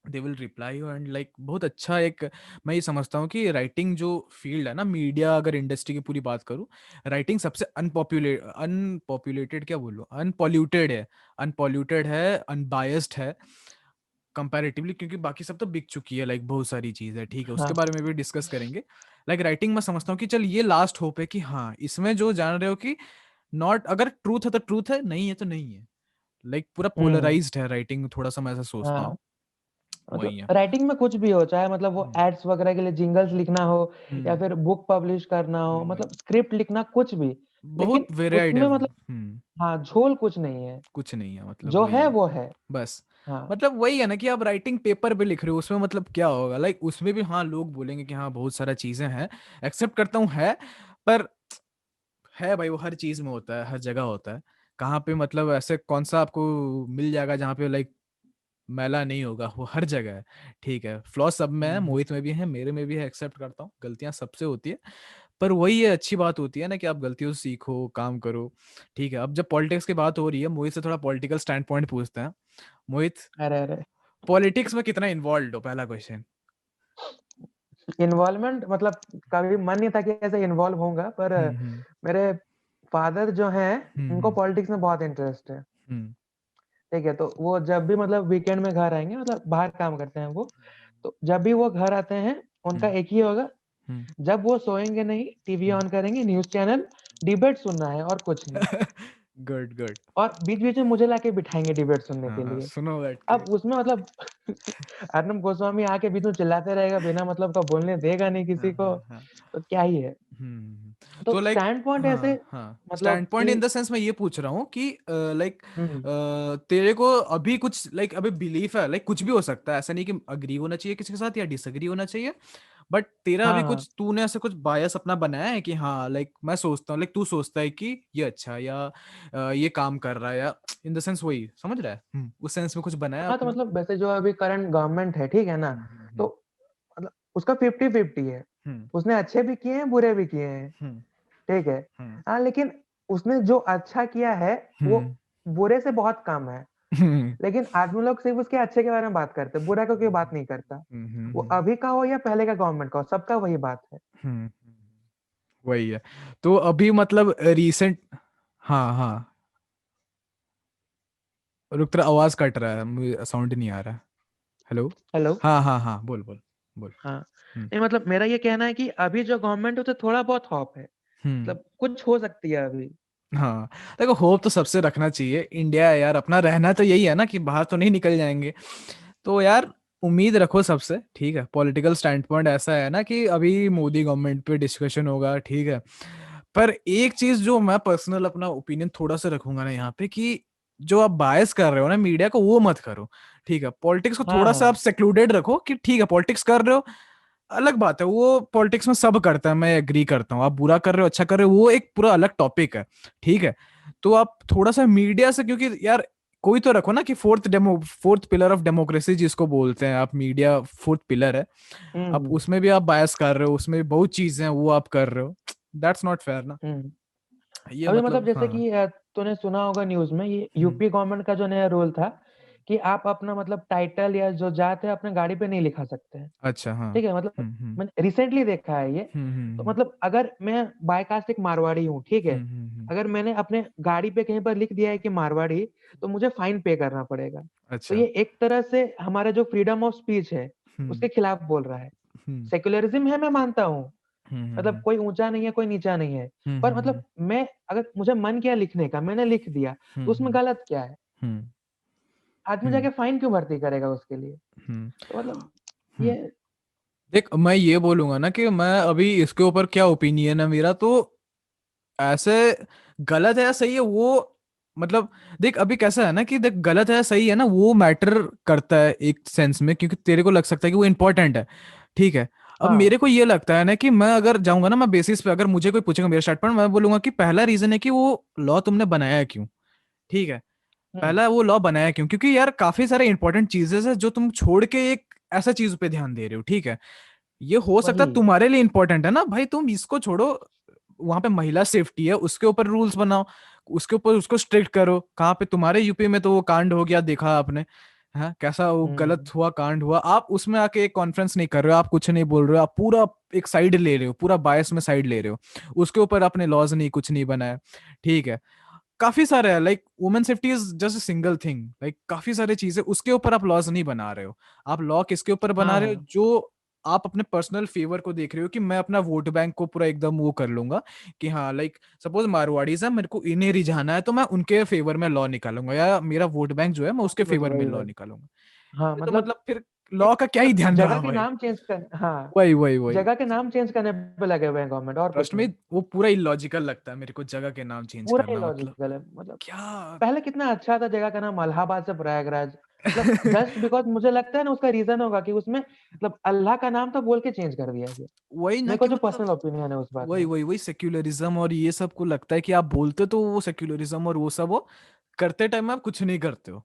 they will reply you. And like बहुत अच्छा एक, मैं ये समझता हूँ कि राइटिंग जो फील्ड है ना, मीडिया अगर इंडस्ट्री की पूरी बात करूँ, राइटिंग सबसे अनपॉपुलेटेड क्या बोलूँ, अनपॉल्यूटेड है, अनपॉल्यूटेड है, अनबायस्ड है कंपैरेटिवली, क्योंकि बाकी सब तो बिक चुकी है, लाइक बहुत सारी चीज़ है। ठीक है, उसके हाँ। बारे में भी डिस्कस करेंगे। लाइक राइटिंग मैं समझता हूँ कि चल ये लास्ट होप है कि हाँ इसमें जो जान रहे हो कि नॉट, अगर ट्रूथ है तो ट्रूथ है, नहीं है तो नहीं है। लाइक पूरा हम्म। पोलराइज्ड है राइटिंग, थोड़ा सा मैं ऐसा सोचता हाँ, हूँ। वही मतलब है। राइटिंग में कुछ भी हो, चाहे मतलब वो हम्म, एड्स वगैरह के लिए जिंगल्स लिखना हो, या हम्म, फिर बुक पब्लिश करना हो, मतलब हम्म, स्क्रिप्ट लिखना, कुछ भी। बहुत लेकिन वेराइड है। उसमें मतलब, हाँ, झोल कुछ नहीं है, कुछ नहीं है, मतलब जो वही है है। वो है। बस हाँ। मतलब वही है ना कि आप राइटिंग पेपर पे लिख रहे हो, उसमें मतलब क्या होगा, लाइक उसमें भी हाँ लोग बोलेंगे कि हाँ बहुत सारा चीजें हैं, एक्सेप्ट करता हूँ है, पर है भाई वो हर चीज में होता है, हर जगह होता है। कहाँ पे मतलब ऐसे कौन सा आपको मिल जाएगा जहाँ पे लाइक मैला नहीं होगा, वो हर जगह है। ठीक है, फ्लॉ सब में है, हम्म। मोहित में भी है, मेरे में भी है, एक्सेप्ट करता हूँ, गलतियां सबसे होती है। पर वही है, अच्छी बात होती है ना कि आप गलतियों से सीखो, काम करो। ठीक है, अब जब पॉलिटिक्स की बात हो रही है, मोहित से थोड़ा पॉलिटिकल स्टैंड पॉइंट पूछते हैं। मोहित, अरे अरे। पॉलिटिक्स में कितना इन्वॉल्व हो, पहला क्वेश्चन। इन्वॉल्वमेंट मतलब कभी मन नहीं था कि ऐसे इन्वॉल्व होऊंगा, पर हम्म, मेरे फादर जो हैं, उनको हम्म, पॉलिटिक्स में बहुत इंटरेस्ट है। हम्म, ठीक है, तो वो जब भी मतलब वीकेंड में घर आएंगे, मतलब बाहर काम करते हैं वो, तो जब भी वो घर आते हैं, उनका हम्म, एक ही होगा, हम्म। जब वो सोएंगे नहीं, टीवी ऑन करेंगे, न्यूज चैनल, डिबेट सुनना है और कुछ नहीं। Good good. और बीच बीच में मुझे लाके बिठाएंगे डिबेट सुनने हाँ के हाँ, लिए। सुनो बैठ के। अब उसमें मतलब अर्नब गोस्वामी आके बीच में चिल्लाते रहेगा, बिना मतलब का बोलने देगा नहीं हाँ किसी को, हाँ हाँ। तो क्या ही है। तो तो लाइक, स्टैंड पॉइंट ऐसे, हाँ हाँ, मतलब स्टैंड पॉइंट कि इन द सेंस मैं ये पूछ रहा हूँ कि लाइक हम्म। तेरे को अभी कुछ लाइक अभी बिलीफ है, लाइक कुछ भी हो सकता है, ऐसा नहीं कि अग्री होना चाहिए किसी के साथ या डिसएग्री होना चाहिए, बट तेरा हाँ अभी हाँ कुछ तूने ऐसा कुछ बायस अपना बनाया है कि हाँ लाइक मैं सोचता हूँ, लाइक तू सोचता है कि ये अच्छा है, या ये काम कर रहा है, या इन द सेंस वही समझ रहा है, उस सेंस में कुछ बनाया हाँ। तो अपना। मतलब वैसे जो अभी करंट गवर्नमेंट है, ठीक है ना, हम्म, तो मतलब उसका 50-50 है। हम्म, उसने अच्छे भी किए हैं, बुरे भी किए हैं। हम्म, ठीक है। हम्म, हाँ, लेकिन उसने जो अच्छा किया है, वो हम्म, बुरे से बहुत कम है। हम्म, लेकिन आदमी लोग सिर्फ उसके अच्छे के बारे में बात करते हैं, बुरा का कोई बात नहीं करता। हम्म, वो अभी का हो या पहले का गवर्नमेंट का हो, सबका वही बात है। हम्म, वही है। तो अभी मतलब रीसेंट, हाँ हाँ, रुक तेरा आवाज कट रहा है, मुझे साउंड नहीं आ रहा है। हेलो। हेलो। हाँ हाँ हाँ, बोल बोल बोल। हाँ। हम्म, नहीं, मतलब मेरा ये कहना है कि अभी जो गवर्नमेंट है उसे थोड़ा बहुत होप है, हम्म, मतलब कुछ हो सकती है अभी। हाँ। देखो होप तो सबसे रखना चाहिए, इंडिया है यार, अपना रहना तो यही है ना कि बाहर तो नहीं निकल जाएंगे। तो यार उम्मीद रखो सबसे। ठीक है, पॉलिटिकल स्टैंड पॉइंट ऐसा है ना कि अभी मोदी गवर्नमेंट पे डिस्कशन होगा, ठीक है। पर एक चीज जो मैं पर्सनल अपना ओपिनियन थोड़ा सा रखूंगा ना यहाँ पे, कि जो आप बायस कर रहे हो ना मीडिया को, वो मत करो। ठीक है, पॉलिटिक्स को हाँ थोड़ा सा आप हाँ। सेक्लूडेड रखो कि ठीक है पॉलिटिक्स कर रहे हो, अलग बात है, वो पॉलिटिक्स में सब करता है, मैं एग्री करता हूँ, आप बुरा कर रहे हो अच्छा कर रहे हो, वो एक पूरा अलग टॉपिक है। ठीक है, तो आप थोड़ा सा मीडिया से, क्योंकि यार कोई तो रखो ना कि फोर्थ पिलर ऑफ डेमोक्रेसी जिसको बोलते हैं आप, मीडिया फोर्थ पिलर है। आप हम्म। उसमें भी आप बायस कर रहे हो, उसमें भी बहुत चीजें हैं वो आप कर रहे हो, दैट्स नॉट फेयर ना। हम्म। ये अभी मतलब मतलब जैसे हाँ। कि तूने सुना होगा न्यूज में, ये हम्म, यूपी गवर्नमेंट का जो नया रूल था कि आप अपना मतलब टाइटल या जो जात है अपने गाड़ी पे नहीं लिखा सकते हैं। अच्छा हाँ। ठीक है, मतलब हम्म। मैंने रिसेंटली देखा है ये। हम्म। तो हम्म। मतलब अगर मैं बाय कास्ट एक मारवाड़ी हूँ, ठीक है, हम्म। अगर मैंने अपने गाड़ी पे कहीं पर लिख दिया है कि मारवाड़ी, तो मुझे फाइन पे करना पड़ेगा। तो अच्छा। ये एक तरह से हमारा जो फ्रीडम ऑफ स्पीच है हम्म। उसके खिलाफ बोल रहा है। हम्म। सेक्युलरिज्म है, मैं मानता हूँ, मतलब हम्म। कोई ऊंचा नहीं है कोई नीचा नहीं है, पर हम्म। मतलब मैं अगर मुझे मन किया लिखने का, मैंने लिख दिया, तो उसमें हम्म। गलत क्या है? हम्म। आदमी हम्म। जाके फाइन क्यों भर्ती करेगा उसके लिए? हम्म। तो मतलब हम्म। ये। देख मैं ये बोलूंगा ना कि मैं अभी इसके ऊपर क्या ओपिनियन है मेरा, तो ऐसे गलत है या सही है वो, मतलब देख अभी कैसा है ना कि देख गलत है या सही है ना, वो मैटर करता है एक सेंस में, क्योंकि तेरे को लग सकता है कि वो इंपॉर्टेंट है, ठीक है। अब हाँ। मेरे को ये लगता है ना कि मैं अगर जाऊंगा ना, मैं बेसिस पे अगर मुझे कोई पूछेगा मेरे स्टार्ट पर, मैं बोलूंगा कि पहला रीजन है कि वो लॉ तुमने बनाया है क्यों, ठीक है। हम्म। पहला वो लॉ बनाया क्यों, क्योंकि यार काफी सारे इंपॉर्टेंट चीजें है जो तुम छोड़ के एक ऐसा चीज पे ध्यान दे रहे हो, ठीक है। ये हो सकता है वही। तुम्हारे लिए इंपॉर्टेंट है ना भाई, तुम इसको छोड़ो, वहां पे महिला सेफ्टी है उसके ऊपर रूल्स बनाओ, उसके ऊपर उसको स्ट्रिक्ट करो। कहाँ पे तुम्हारे यूपी में तो वो कांड हो गया देखा आपने, हाँ कैसा वो गलत हम्म। हुआ कांड हुआ, आप उसमें आके एक कॉन्फ्रेंस नहीं कर रहे हो, आप कुछ नहीं बोल रहे हो, आप पूरा एक साइड ले रहे हो, पूरा बायस में साइड ले रहे हो, उसके ऊपर अपने लॉज नहीं कुछ नहीं बनाया, ठीक है। काफी सारे है, like women safety is just single thing, like काफी सारी चीजें उसके ऊपर आप लॉज नहीं बना रहे हो। आप लॉ किसके ऊपर हाँ बना रहे हो, हाँ। जो आप अपने पर्सनल फेवर को देख रहे हो कि मैं अपना वोट बैंक को पूरा एकदम वो कर लूंगा, कि हाँ लाइक सपोज मारवाड़ीज है, मेरे को इन्हें रिझाना है तो मैं उनके फेवर में लॉ निकालूंगा, या मेरा वोट बैंक जो है मैं उसके वही वही फेवर में वही लॉ वही। निकालूंगा। हाँ, इसमें तो मतलब मतलब फिर लॉ एक का क्या ही मतलब ध्यान जगह रहा के भाई। नाम चेंज कर, हाँ, वही वही वही। जगह के नाम चेंज करने पे लगे हुए हैं गवर्नमेंट, और ट्रस्ट कुछ में नहीं। वो पूरा इलॉजिकल लगता है मेरे को, जगह के नाम चेंज पूरा करना मतलब इलॉजिकल है, मतलब क्या। पहले कितना अच्छा था जगह का नाम, इलाहाबाद से प्रयागराज। मतलब जस्ट बिकॉज मुझे लगता है ना उसका रीजन होगा कि उसमें मतलब अल्लाह का नाम तो बोल के चेंज कर दिया गया। वही ना मेरे को कि जो मतलब पर्सनल ओपिनियन है उस बात वही में। वही वही सेक्युलरिज्म और ये सब को लगता है कि आप बोलते तो वो सेक्युलरिज्म और वो सब हो, करते टाइम आप कुछ नहीं करते हो,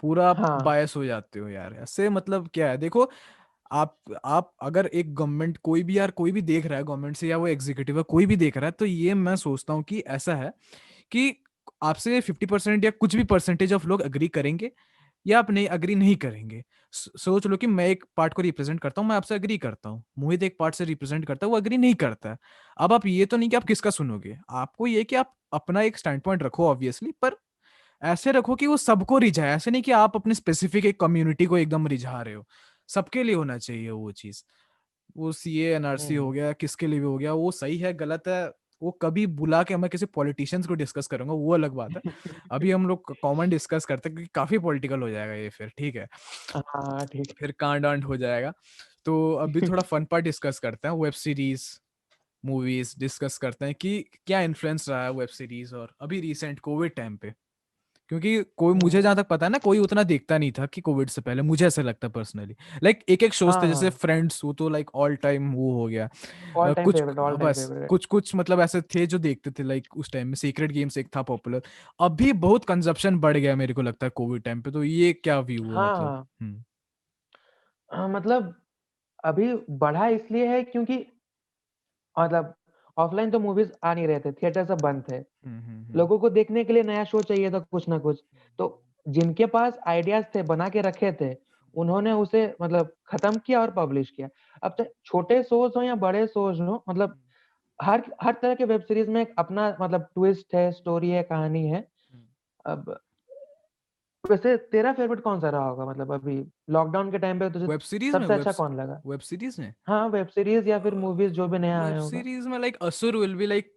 पूरा आप हाँ। बायस हो जाते हो यार, ऐसे मतलब क्या है देखो। आप अगर एक गवर्नमेंट कोई भी यार कोई भी देख रहा है गवर्नमेंट से, या वो एग्जीक्यूटिव है कोई भी देख रहा है, तो ये मैं सोचता हूँ कि ऐसा है कि आपसे 50% या कुछ भी परसेंटेज ऑफ लोग अग्री करेंगे, या आप नहीं अग्री नहीं करेंगे। सोच लो कि मैं एक पार्ट को रिप्रेजेंट करता हूँ, मैं आपसे अग्री करता हूँ, मोहित एक पार्ट से रिप्रेजेंट करता है, वो अग्री नहीं करता है। अब आप ये तो नहीं कि आप किसका सुनोगे, आपको ये कि आप अपना एक स्टैंड पॉइंट रखो ऑब्वियसली, पर ऐसे रखो कि वो सबको रिझाए, ऐसे नहीं कि आप अपने स्पेसिफिक एक कम्युनिटी को एकदम रिझा रहे हो। सबके लिए होना चाहिए वो चीज। वो सीए एनआरसी हो हम्म। गया, किसके लिए भी हो गया, वो सही है गलत है, वो कभी बुला के मैं किसी पॉलिटिशियंस को डिस्कस करूंगा वो अलग बात है। अभी हम लोग कॉमन डिस्कस करते हैं क्योंकि काफी पॉलिटिकल हो जाएगा ये फिर, ठीक है। हाँ ठीक फिर कांड वांड हो जाएगा। तो अभी है। थोड़ा फन पार्ट डिस्कस करते हैं, वेब सीरीज मूवीज डिस्कस करते हैं कि क्या इन्फ्लुएंस रहा है वेब सीरीज और अभी रिसेंट कोविड टाइम पे। क्योंकि कोई मुझे हम्म। जहां तक पता है ना, कोई उतना देखता नहीं था कि कोविड से पहले, मुझे ऐसा लगता है पर्सनली। लाइक एक एक शोज थे हाँ जैसे हाँ। फ्रेंड्स, वो तो लाइक ऑल टाइम वो हो गया। ऑल टाइम कुछ फेवरेट, ऑल टाइम बस फेवरेट। कुछ कुछ मतलब ऐसे थे जो देखते थे, लाइक उस टाइम में सीक्रेट गेम्स एक था पॉपुलर। अभी बहुत कंजप्शन बढ़ गया मेरे को लगता है कोविड टाइम पे, तो ये क्या व्यू हुआ हाँ मतलब। हाँ। मतलब अभी बढ़ा इसलिए है क्योंकि मतलब ऑफलाइन तो मूवीज आ नहीं रहे थे, थिएटर सब बंद थे। हम्म। लोगों को देखने के लिए नया शो चाहिए था कुछ ना कुछ। तो जिनके पास आइडियाज थे बना के रखे थे, उन्होंने उसे मतलब खत्म किया और पब्लिश किया। अब तो छोटे शोज हो या बड़े शोज हो, मतलब हर हर तरह के वेब सीरीज में एक अपना मतलब ट्विस्ट है, स्टोरी है, कहानी है। अब वैसे तेरा फेवरेट कौन सा रहा होगा, मतलब अभी लॉकडाउन के टाइम पे तुझे वेब सीरीज में सबसे अच्छा कौन लगा? वेब सीरीज में हाँ, वेब सीरीज या फिर मूवीज जो भी नया वेब आया होगा। सीरीज में लाइक असुर विल बी लाइक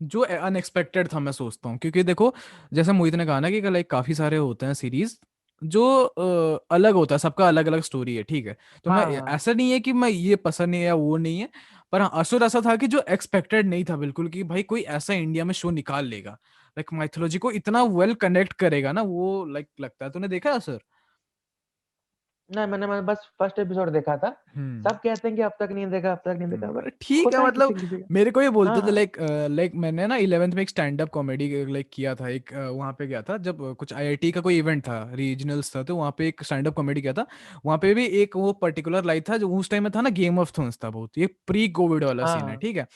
जो अनएक्सपेक्टेड था मैं सोचता हूँ, क्योंकि देखो जैसे मोहित ने कहा ना कि लाइक काफी सारे होते हैं सीरीज जो अलग होता है, सबका अलग अलग स्टोरी है, ठीक है। तो मैं हाँ हाँ। ऐसा नहीं है कि मैं ये पसंद नहीं है या वो नहीं है, पर हाँ असुर ऐसा था कि जो एक्सपेक्टेड नहीं था बिल्कुल, कि भाई कोई ऐसा इंडिया में शो निकाल लेगा, लाइक माइथोलॉजी को इतना वेल कनेक्ट करेगा ना वो, लाइक लगता है। तूने देखा है असुर? नहीं, मैंने बस फर्स्ट एपिसोड देखा था। हम्म। सब कहते हैं कि अब तक नहीं देखा, अब तक नहीं देखा, बट अरे ठीक है होता है मतलब किसी किसी का। मेरे को ये बोलते थे हाँ लाइक लाइक मैंने ना 11th में एक स्टैंड अप कॉमेडी लाइक किया था, एक वहाँ पे गया था जब कुछ आईआईटी का कोई इवेंट था, रीजनल्स था, तो वहाँ पे एक स्टैंड अप कॉमेडी किया था। वहाँ पे भी एक वो पर्टिकुलर लाइट था जो उस टाइम में था ना, गेम ऑफ थ्रोन्स था, बहुत ये प्री कोविड वाला हाँ सीन है, हाँ। ठीक है।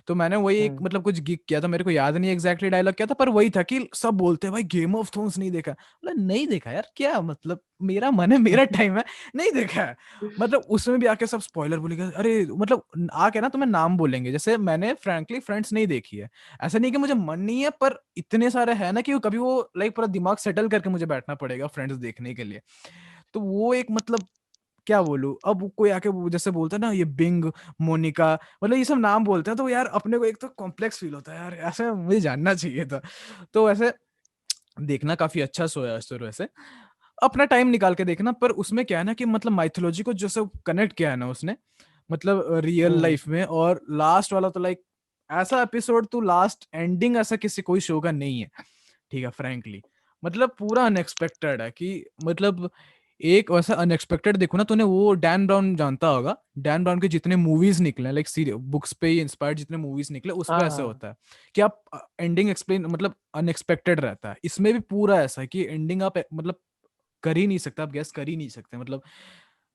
तो मैंने वही एक मतलब कुछ गिग किया था, मेरे को याद नहीं एग्जैक्टली डायलॉग क्या था, पर वही था कि सब बोलते हैं भाई गेम ऑफ थ्रोन्स नहीं देखा, मतलब नहीं देखा यार, क्या मतलब मेरा मन है, मेरा टाइम है, नहीं देखा है। मतलब उसमें भी आके सब स्पॉइलर बोलेंगे, अरे मतलब आके ना तुम्हें नाम बोलेंगे, जैसे मैंने फ्रैंकली फ्रेंड्स नहीं देखी है, ऐसा नहीं कि मुझे मन नहीं है, पर इतने सारे है ना कि कभी वो लाइक पूरा दिमाग सेटल करके मुझे बैठना पड़ेगा फ्रेंड्स देखने के लिए। तो वो एक मतलब क्या बोलूं, अब कोई आके जैसे बोलता है ना ये बिंग, मोनिका, मतलब ये सब नाम बोलते हैं, तो यार अपने को एक तो कॉम्प्लेक्स फील होता है यार, ऐसे मुझे जानना चाहिए था। तो ऐसे देखना काफी अच्छा सोया शुरू वैसे, अपना टाइम निकाल के देखना, पर उसमें क्या है ना कि मतलब माइथोलॉजी को जो सब कनेक्ट किया है ना उसने, मतलब रियल लाइफ में, और लास्ट वाला तो लाइक ऐसा एपिसोड तो लास्ट एंडिंग ऐसा किसी कोई शो का नहीं है, ठीक है फ्रैंकली, मतलब पूरा अनएक्सपेक्टेड है कि मतलब एक वैसा अनएक्सपेक्टेड देखो ना तूने, वो डैन ब्राउन जानता होगा, डैन ब्राउन के जितने मूवीज निकले लाइक बुक्स पे ही इंस्पायर्ड जितने मूवीज निकले उस पे ऐसे हाँ होता है कि आप एंडिंग एक्सप्लेन मतलब अनएक्सपेक्टेड रहता है, इसमें भी पूरा ऐसा है कि एंडिंग आप मतलब कर ही नहीं सकते, आप गेस कर ही नहीं सकते, मतलब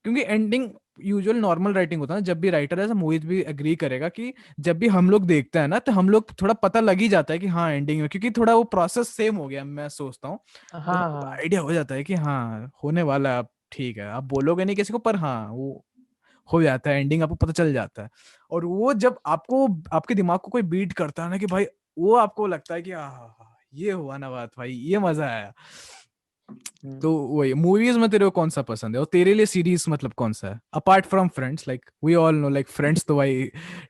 क्योंकि एंडिंग यूजुअल नॉर्मल राइटिंग होता है ना, जब भी राइटर है, मोहित भी एग्री करेगा कि जब भी हम लोग देखते हैं ना तो हम लोग थोड़ा पता लग ही जाता है कि हाँ एंडिंग में, क्योंकि थोड़ा वो प्रोसेस सेम हो गया मैं सोचता हूँ, हाँ तो हम लोग हाँ। आइडिया हो जाता है कि हाँ होने वाला है अब, ठीक है आप बोलोगे नहीं किसी को, पर हाँ वो हो जाता है, एंडिंग आपको पता चल जाता है। और वो जब आपको आपके दिमाग को कोई बीट करता है ना कि भाई, वो आपको लगता है कि हाँ ये हुआ ना बात भाई, ये मजा आया। तो हम्म, वही मूवीज में तेरे को कौन सा पसंद है, और तेरे लिए सीरीज मतलब कौन सा है apart from friends, like we all know like friends तो भाई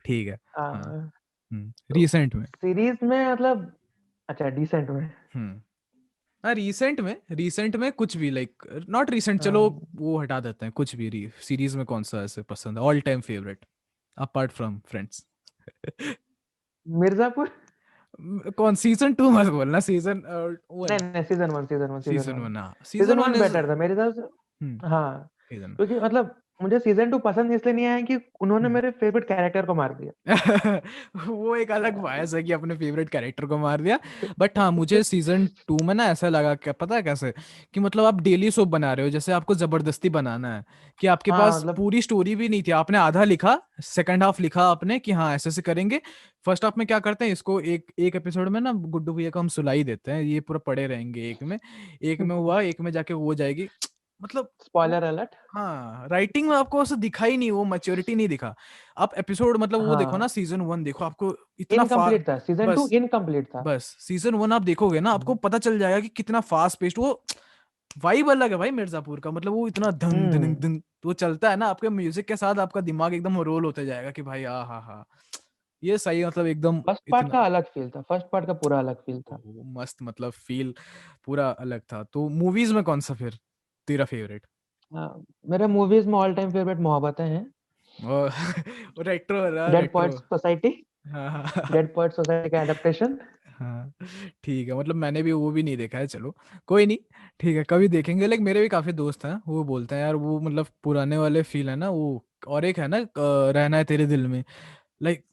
ठीक है। हाँ। हाँ, तो रिसेंट में। सीरीज में मतलब अच्छा डिसेंट में। हम्म। हाँ रिसेंट में कुछ भी लाइक नॉट रिसेंट, चलो हाँ, वो हटा देते हैं, कुछ भी सीरीज में कौन सा ऐसे पसंद है all time favourite apart from friends. Mirzapur. कौन सीजन 2 मत बोलना, सीजन नहीं 1। नहीं, season one, season one, season season one. 1, हाँ season season 1 one is. Better था मेरे हिसाब से। हाँ, सीजन। क्योंकि मतलब मुझे सीजन टू पसंद इसलिए नहीं आया कि उन्होंने मेरे फेवरेट कैरेक्टर को मार दिया। वो एक अलग बायस है कि अपने फेवरेट कैरेक्टर को मार दिया। बट हाँ मुझे सीजन 2 में ना ऐसा लगा, क्या पता है कैसे, कि मतलब आप डेली सोप बना रहे हो, जैसे आपको जबरदस्ती बनाना है, कि आपके हाँ पास मतलब। पूरी स्टोरी भी नहीं थी, आपने आधा लिखा, सेकंड हाफ लिखा आपने कि हाँ ऐसे ऐसे करेंगे, फर्स्ट हाफ में क्या करते हैं इसको एक एक एपिसोड में ना गुड्डू भैया को हम सुलाई देते हैं, ये पूरा पड़े रहेंगे, एक में हुआ, एक में जाके वो हो जाएगी, मतलब वो, स्पॉइलर अलर्ट। हाँ राइटिंग में आपको ऐसा दिखा ही नहीं, वो मैच्योरिटी नहीं दिखा। आप एपिसोड मतलब वो देखो ना हाँ, सीजन 1 देखो, आपको इतना इनकम्प्लीट था सीजन टू, बस इनकम्प्लीट था। बस सीजन 1 आप देखोगे ना, आपको पता चल जाएगा कि कितना फास्ट पेस्ड वो वाइब अलग है भाई मिर्जापुर का, मतलब वो इतना धन धन हम्म। धन वो चलता है ना, आपके म्यूजिक के साथ आपका दिमाग एकदम रोल होते जाएगा कि भाई आ हा हा, ये सही मतलब एकदम फर्स्ट पार्ट इतना का अलग फील था, फर्स्ट पार्ट का पूरा अलग फील था। मस्त, मतलब फील पूरा अलग था। तो मूवीज में कौन सा फिर तेरा फेवरेट? हाँ, मेरे मूवीज में ऑल टाइम फेवरेट मोहब्बतें हैं। और रेट्रो रहा, डेड रेट्रो। पॉएट्स सोसाइटी। हाँ हाँ डेड पॉएट्स सोसाइटी का एडेप्टेशन। हाँ, ठीक है, मतलब मैंने भी वो भी नहीं देखा है, चलो कोई नहीं, ठीक है कभी देखेंगे। लाइक मेरे भी काफी दोस्त हैं, वो बोलते हैं यार वो मतलब पुराने वाले फील है ना वो, और एक है ना रहना है तेरे दिल में, लाइक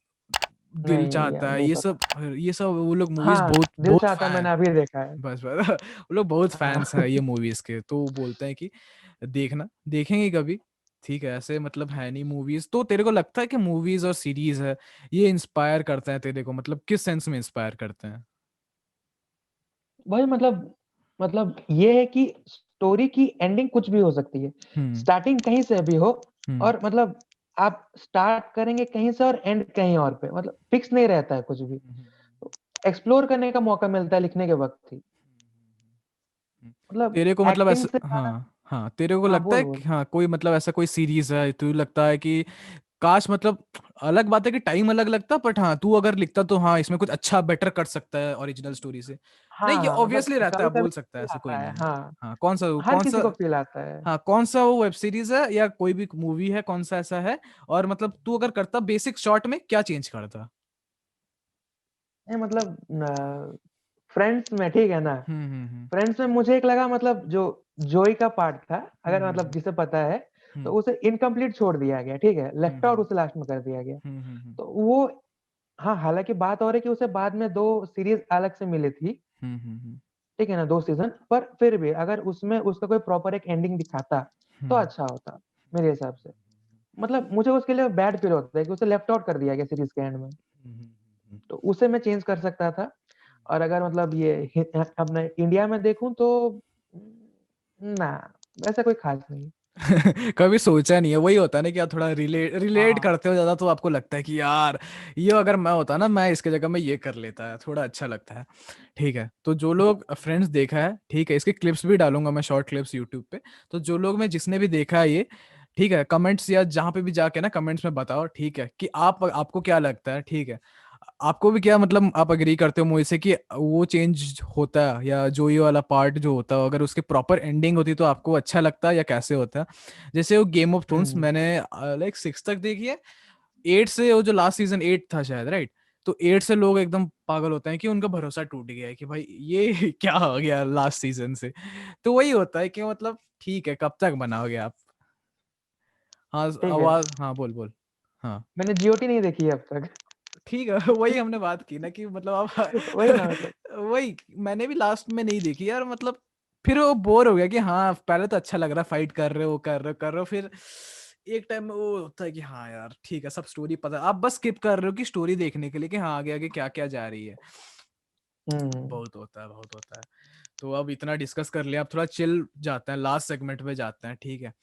दिल नहीं यार, चाहता है, नहीं ये सब, पता। ये सब वो लोग मूवीज हाँ, बहुत दिल बहुत चाहता फैन, मैंने अभी देखा है। बस बस वो लोग बहुत फैंस हैं हाँ। ये मूवीज के, तो वो बोलते हैं कि देखना, देखेंगे कभी, ठीक है ऐसे मतलब है नहीं मूवीज। तो तेरे को लगता है कि मूवीज और सीरीज है ये इंस्पायर करते हैं तेरे को, मतलब किस सेंस में इंस्पायर करते हैं? भाई मतलब ये है कि स्टोरी की एंडिंग कुछ भी हो सकती है, हम्म। स्टार्टिंग कहीं से भी हो। हम्म। और मतलब आप स्टार्ट करेंगे कहीं से और एंड कहीं और पे, मतलब फिक्स नहीं रहता है कुछ भी। हम्म। एक्सप्लोर करने का मौका मिलता है लिखने के वक्त ही। हम्म। मतलब तेरे को मतलब एक्टिंग ऐसा, से ज्यादा। हाँ हाँ तेरे को हाँ, लगता बोल है कि बोल। हाँ कोई मतलब ऐसा कोई सीरीज है तू लगता है कि काश मतलब, अलग बात है कि टाइम अलग लगता, बट हाँ तू अगर लिखता तो हाँ इसमें कुछ अच्छा बेटर कर सकता है ओरिजिनल स्टोरी से, नहीं ये हाँ, मतलब ऑब्वियसली रहता है, कभी कभी बोल सकता है फील ऐसे कोई आता है, नहीं है। हाँ। हाँ हर कौन किसी सा, को फील आता है। हाँ कौन सा वो वेब सीरीज है या कोई भी मूवी है, कौन सा ऐसा है, और मतलब तू अगर करता बेसिक शॉर्ट में क्या चेंज करता? नहीं मतलब फ्रेंड्स में ठीक है ना। हम्म। फ्रेंड्स में मुझे एक लगा, मतलब जो जोई का पार्ट था, अगर मतलब हम्म। जिसे पता है, तो हम्म। उसे इनकम्प्लीट छोड़ दिया गया, ठीक है, हम्म। लेफ्ट आउट उसे लास्ट में कर दिया गया। हम्म। तो वो, हाँ, हालांकि बात और है कि उसे बाद में दो सीरीज अलग से मिली थी, हम्म। ठीक है ना, दो सीजन, पर फिर भी अगर उसमें उसका कोई प्रॉपर एक एंडिंग दिखाता तो हम्म। अच्छा होता मेरे हिसाब से। मतलब मुझे उसके लिए बैड फील होता है कि उसे लेफ्ट आउट कर दिया गया सीरीज के एंड में। तो उसे मैं चेंज कर सकता था। और अगर मतलब ये अपने इंडिया में देखूं तो ना, वैसा कोई खास नहीं। कभी सोचा नहीं है, वही होता है ना कि आप थोड़ा रिलेट रिलेट हाँ। करते हो ज्यादा, तो आपको लगता है कि यार ये अगर मैं होता ना, मैं इसके जगह में ये कर लेता है, थोड़ा अच्छा लगता है। ठीक है, तो जो लोग फ्रेंड्स देखा है, ठीक है, इसके क्लिप्स भी डालूंगा मैं, शॉर्ट क्लिप्स यूट्यूब पे। तो जो लोग में जिसने भी देखा है ये, ठीक है, कमेंट्स या जहाँ पे भी जाके ना कमेंट्स में बताओ, ठीक है, कि आपको क्या लगता है, ठीक है। आपको भी क्या मतलब, आप अग्री करते हो मुझसे कि वो चेंज होता है, या जो ये वाला पार्ट जो होता है, अगर उसके प्रॉपर एंडिंग होती तो आपको अच्छा लगता है, या कैसे होता है? जैसे वो गेम ऑफ थ्रोन्स हम्म। मैंने लाइक 6 तक देखी है। 8 से, वो जो लास्ट सीजन 8 था शायद, राइट? तो 8 से लोग एकदम पागल होते हैं कि उनका भरोसा टूट गया है कि भाई ये क्या हो गया लास्ट सीजन से। तो वही होता है कि मतलब ठीक है, कब तक बनाओगे आप? हाँ, ठीक है, आवाज, हाँ, बोल बोल। हाँ, मैंने जीओटी नहीं देखी है अब तक। ठीक है। वही हमने बात की ना कि मतलब आप वही ना मतलब। वही, मैंने भी लास्ट में नहीं देखी यार, मतलब फिर वो बोर हो गया कि हाँ पहले तो अच्छा लग रहा, फाइट कर रहे हो, कर रहे हो, फिर एक टाइम में वो होता है कि हाँ यार ठीक है, सब स्टोरी पता, आप बस स्किप कर रहे हो कि स्टोरी देखने के लिए कि हाँ आगे आगे क्या क्या जा रही है। हम्म। बहुत होता है, बहुत होता है। तो अब इतना डिस्कस कर लिया, अब थोड़ा चिल जाते हैं, लास्ट सेगमेंट में जाते हैं, ठीक है।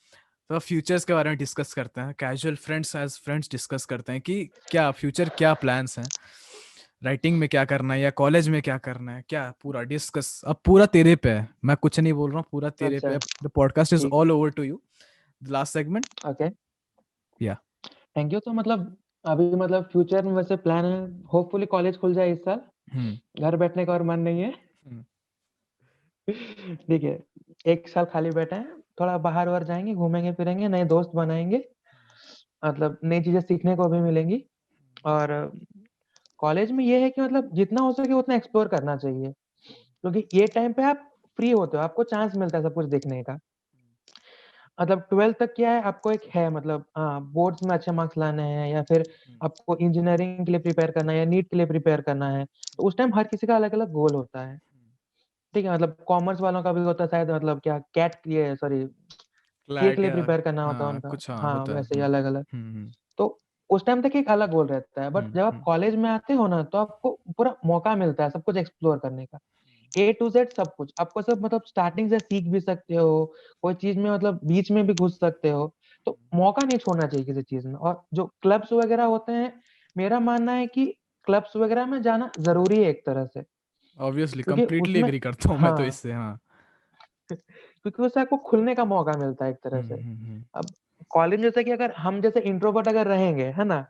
तो फ्यूचर्स के बारे में डिस्कस करते हैं, casual friends as friends discuss करते हैं कि क्या फ्यूचर, क्या प्लान्स हैं, राइटिंग में क्या करना है या कॉलेज में क्या करना है, क्या पूरा डिस्कस अब पूरा तेरे पे है, मैं कुछ नहीं बोल रहा हूँ, पूरा तेरे पे अच्छा। है। द पॉडकास्ट इज ठीक। All over to you, the last segment. Okay. Yeah thank you. तो मतलब अभी मतलब फ्यूचर में वैसे प्लान है, होपफुली कॉलेज खुल जाए इस साल। हम्म घर बैठने का और मन नहीं है। हम्म ठीक है, एक साल खाली बैठे हैं, थोड़ा बाहर वाहर जाएंगे, घूमेंगे फिरेंगे, नए दोस्त बनाएंगे, मतलब नई चीजें सीखने को भी मिलेंगी। और कॉलेज में ये है कि मतलब जितना हो सके उतना एक्सप्लोर करना चाहिए, क्योंकि ये टाइम पे आप फ्री होते हो, आपको चांस मिलता है सब कुछ देखने का। मतलब 12th तक क्या है, आपको एक है मतलब हाँ, बोर्ड्स में अच्छे मार्क्स लाने हैं, या फिर आपको इंजीनियरिंग के लिए प्रिपेयर करना है, या नीट के लिए प्रिपेयर करना है। तो उस टाइम हर किसी का अलग अलग गोल होता है। ठीक है, मतलब कॉमर्स वालों का भी होता है शायद, मतलब क्या कैट के लिए, सॉरी, के क्लैट लिए या, प्रिपेयर करना होता है हाँ उनका। कुछ, हाँ हाँ, होता है। वैसे ही अलग अलग। हम्म तो उस टाइम तक एक अलग गोल रहता है, बट जब आप हम्म कॉलेज में आते हो ना, तो आपको पूरा मौका मिलता है सब कुछ एक्सप्लोर करने का। ए टू जेड सब कुछ आपको, सब मतलब स्टार्टिंग से सीख भी सकते हो, कोई चीज में मतलब बीच में भी घुस सकते हो। तो मौका नहीं छोड़ना चाहिए किसी चीज में। और जो क्लब्स वगैरह होते हैं, मेरा मानना है कि क्लब्स वगैरह में जाना जरूरी है एक तरह से, ऑब्वियसली, क्योंकि कंप्लीटली उसमें एग्री करता हूँ मैं तो हाँ, इससे, हाँ। क्योंकि उससे आपको खुलने का मौका मिलता है एक तरह से। हम्म। अब कॉलेज जैसे कि अगर हम जैसे इंट्रोवर्ट अगर रहेंगे, है ना,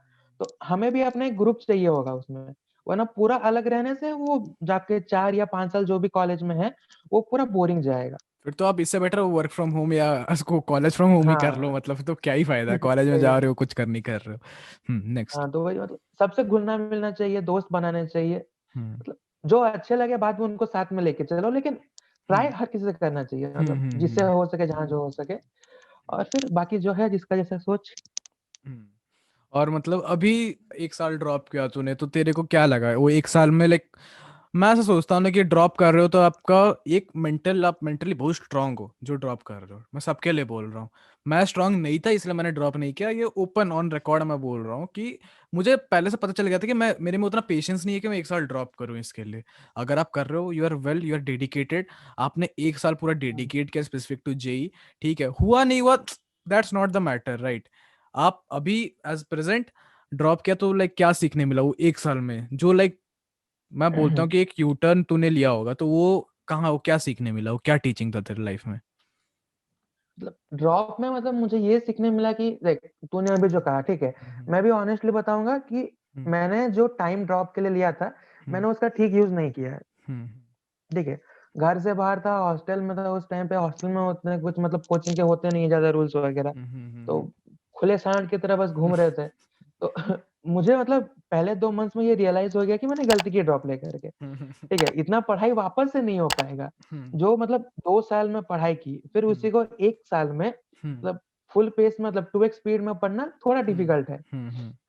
तो हमें भी अपना एक ग्रुप चाहिए होगा उसमें, वरना पूरा अलग रहने से वो जाके 4 या 5 साल जो भी कॉलेज में है, वो पूरा बोरिंग जाएगा। फिर तो आप इससे बेटर वर्क फ्रॉम होम या उसको कॉलेज फ्रॉम होम ही कर लो, हाँ। मतलब फिर तो क्या ही फायदा है, कॉलेज में सही जा है। रहे हो कुछ कर नहीं कर रहे हो। नेक्स्ट। हाँ, तो वही मतलब सबसे घुलना मिलना चाहिए, दोस्त बनाने चाहिए। हम्म मतलब जो अच्छे लगे बाद में उनको साथ में लेके चलो, लेकिन ट्राई हम्म हर किसी से करना चाहिए, मतलब जिससे हम्म हो सके, जहाँ जो हो सके। और फिर बाकी जो है जिसका जैसा सोच। हम्म। और मतलब अभी 1 साल ड्रॉप किया तूने, तो तेरे को क्या लगा वो 1 साल में, लाइक मैं ऐसा सोचता हूँ ना कि ड्रॉप कर रहे हो तो आपका एक मेंटल, आप मेंटली बहुत स्ट्रांग हो जो ड्रॉप कर रहे हो, मैं सबके लिए बोल रहा हूँ। मैं स्ट्रांग नहीं था इसलिए मैंने ड्रॉप नहीं किया, ये ओपन ऑन रिकॉर्ड मैं बोल रहा हूँ कि मुझे पहले से पता चल गया था कि मैं, मेरे में उतना पेशेंस नहीं है कि मैं 1 साल ड्रॉप करूँ इसके लिए। अगर आप कर रहे हो, you are well, you are dedicated, आपने 1 साल पूरा डेडिकेट किया स्पेसिफिक टू जेई, ठीक है, हुआ नहीं हुआ, that's not the matter, right? आप अभी एज प्रेजेंट ड्रॉप किया तो लाइक क्या सीखने मिला वो 1 साल में, जो लाइक मैं बोलता हूँ कि एक यू टर्न तूने लिया होगा, तो वो कहाँ, वो क्या सीखने मिला, वो क्या टीचिंग था तेरे लाइफ में? मतलब ड्रॉप में मतलब मुझे ये सीखने मिला कि देख, तूने अभी जो कहा ठीक है, हम्म मैं भी ऑनेस्टली बताऊंगा कि हम्म मैंने जो टाइम ड्रॉप के लिए लिया था, हम्म मैंने उसका ठीक यूज नहीं किया है। हम्म ठीक है, घर से बाहर था, हॉस्टल में था उस टाइम पे, हॉस्टल में उतने कुछ मतलब कोचिंग के होते नहीं है ज्यादा रूल्स वगैरह। तो हम्म खुले सांड की तरह बस घूम रहे थे। तो मुझे मतलब पहले 2 मंथ्स में ये रियलाइज हो गया कि मैंने गलती की ड्रॉप लेकर के। ठीक है, इतना पढ़ाई वापस से नहीं हो पाएगा। जो मतलब 2 साल में पढ़ाई की, फिर उसी को 1 साल में मतलब फुल पेस मतलब 2x स्पीड में पढ़ना थोड़ा डिफिकल्ट है।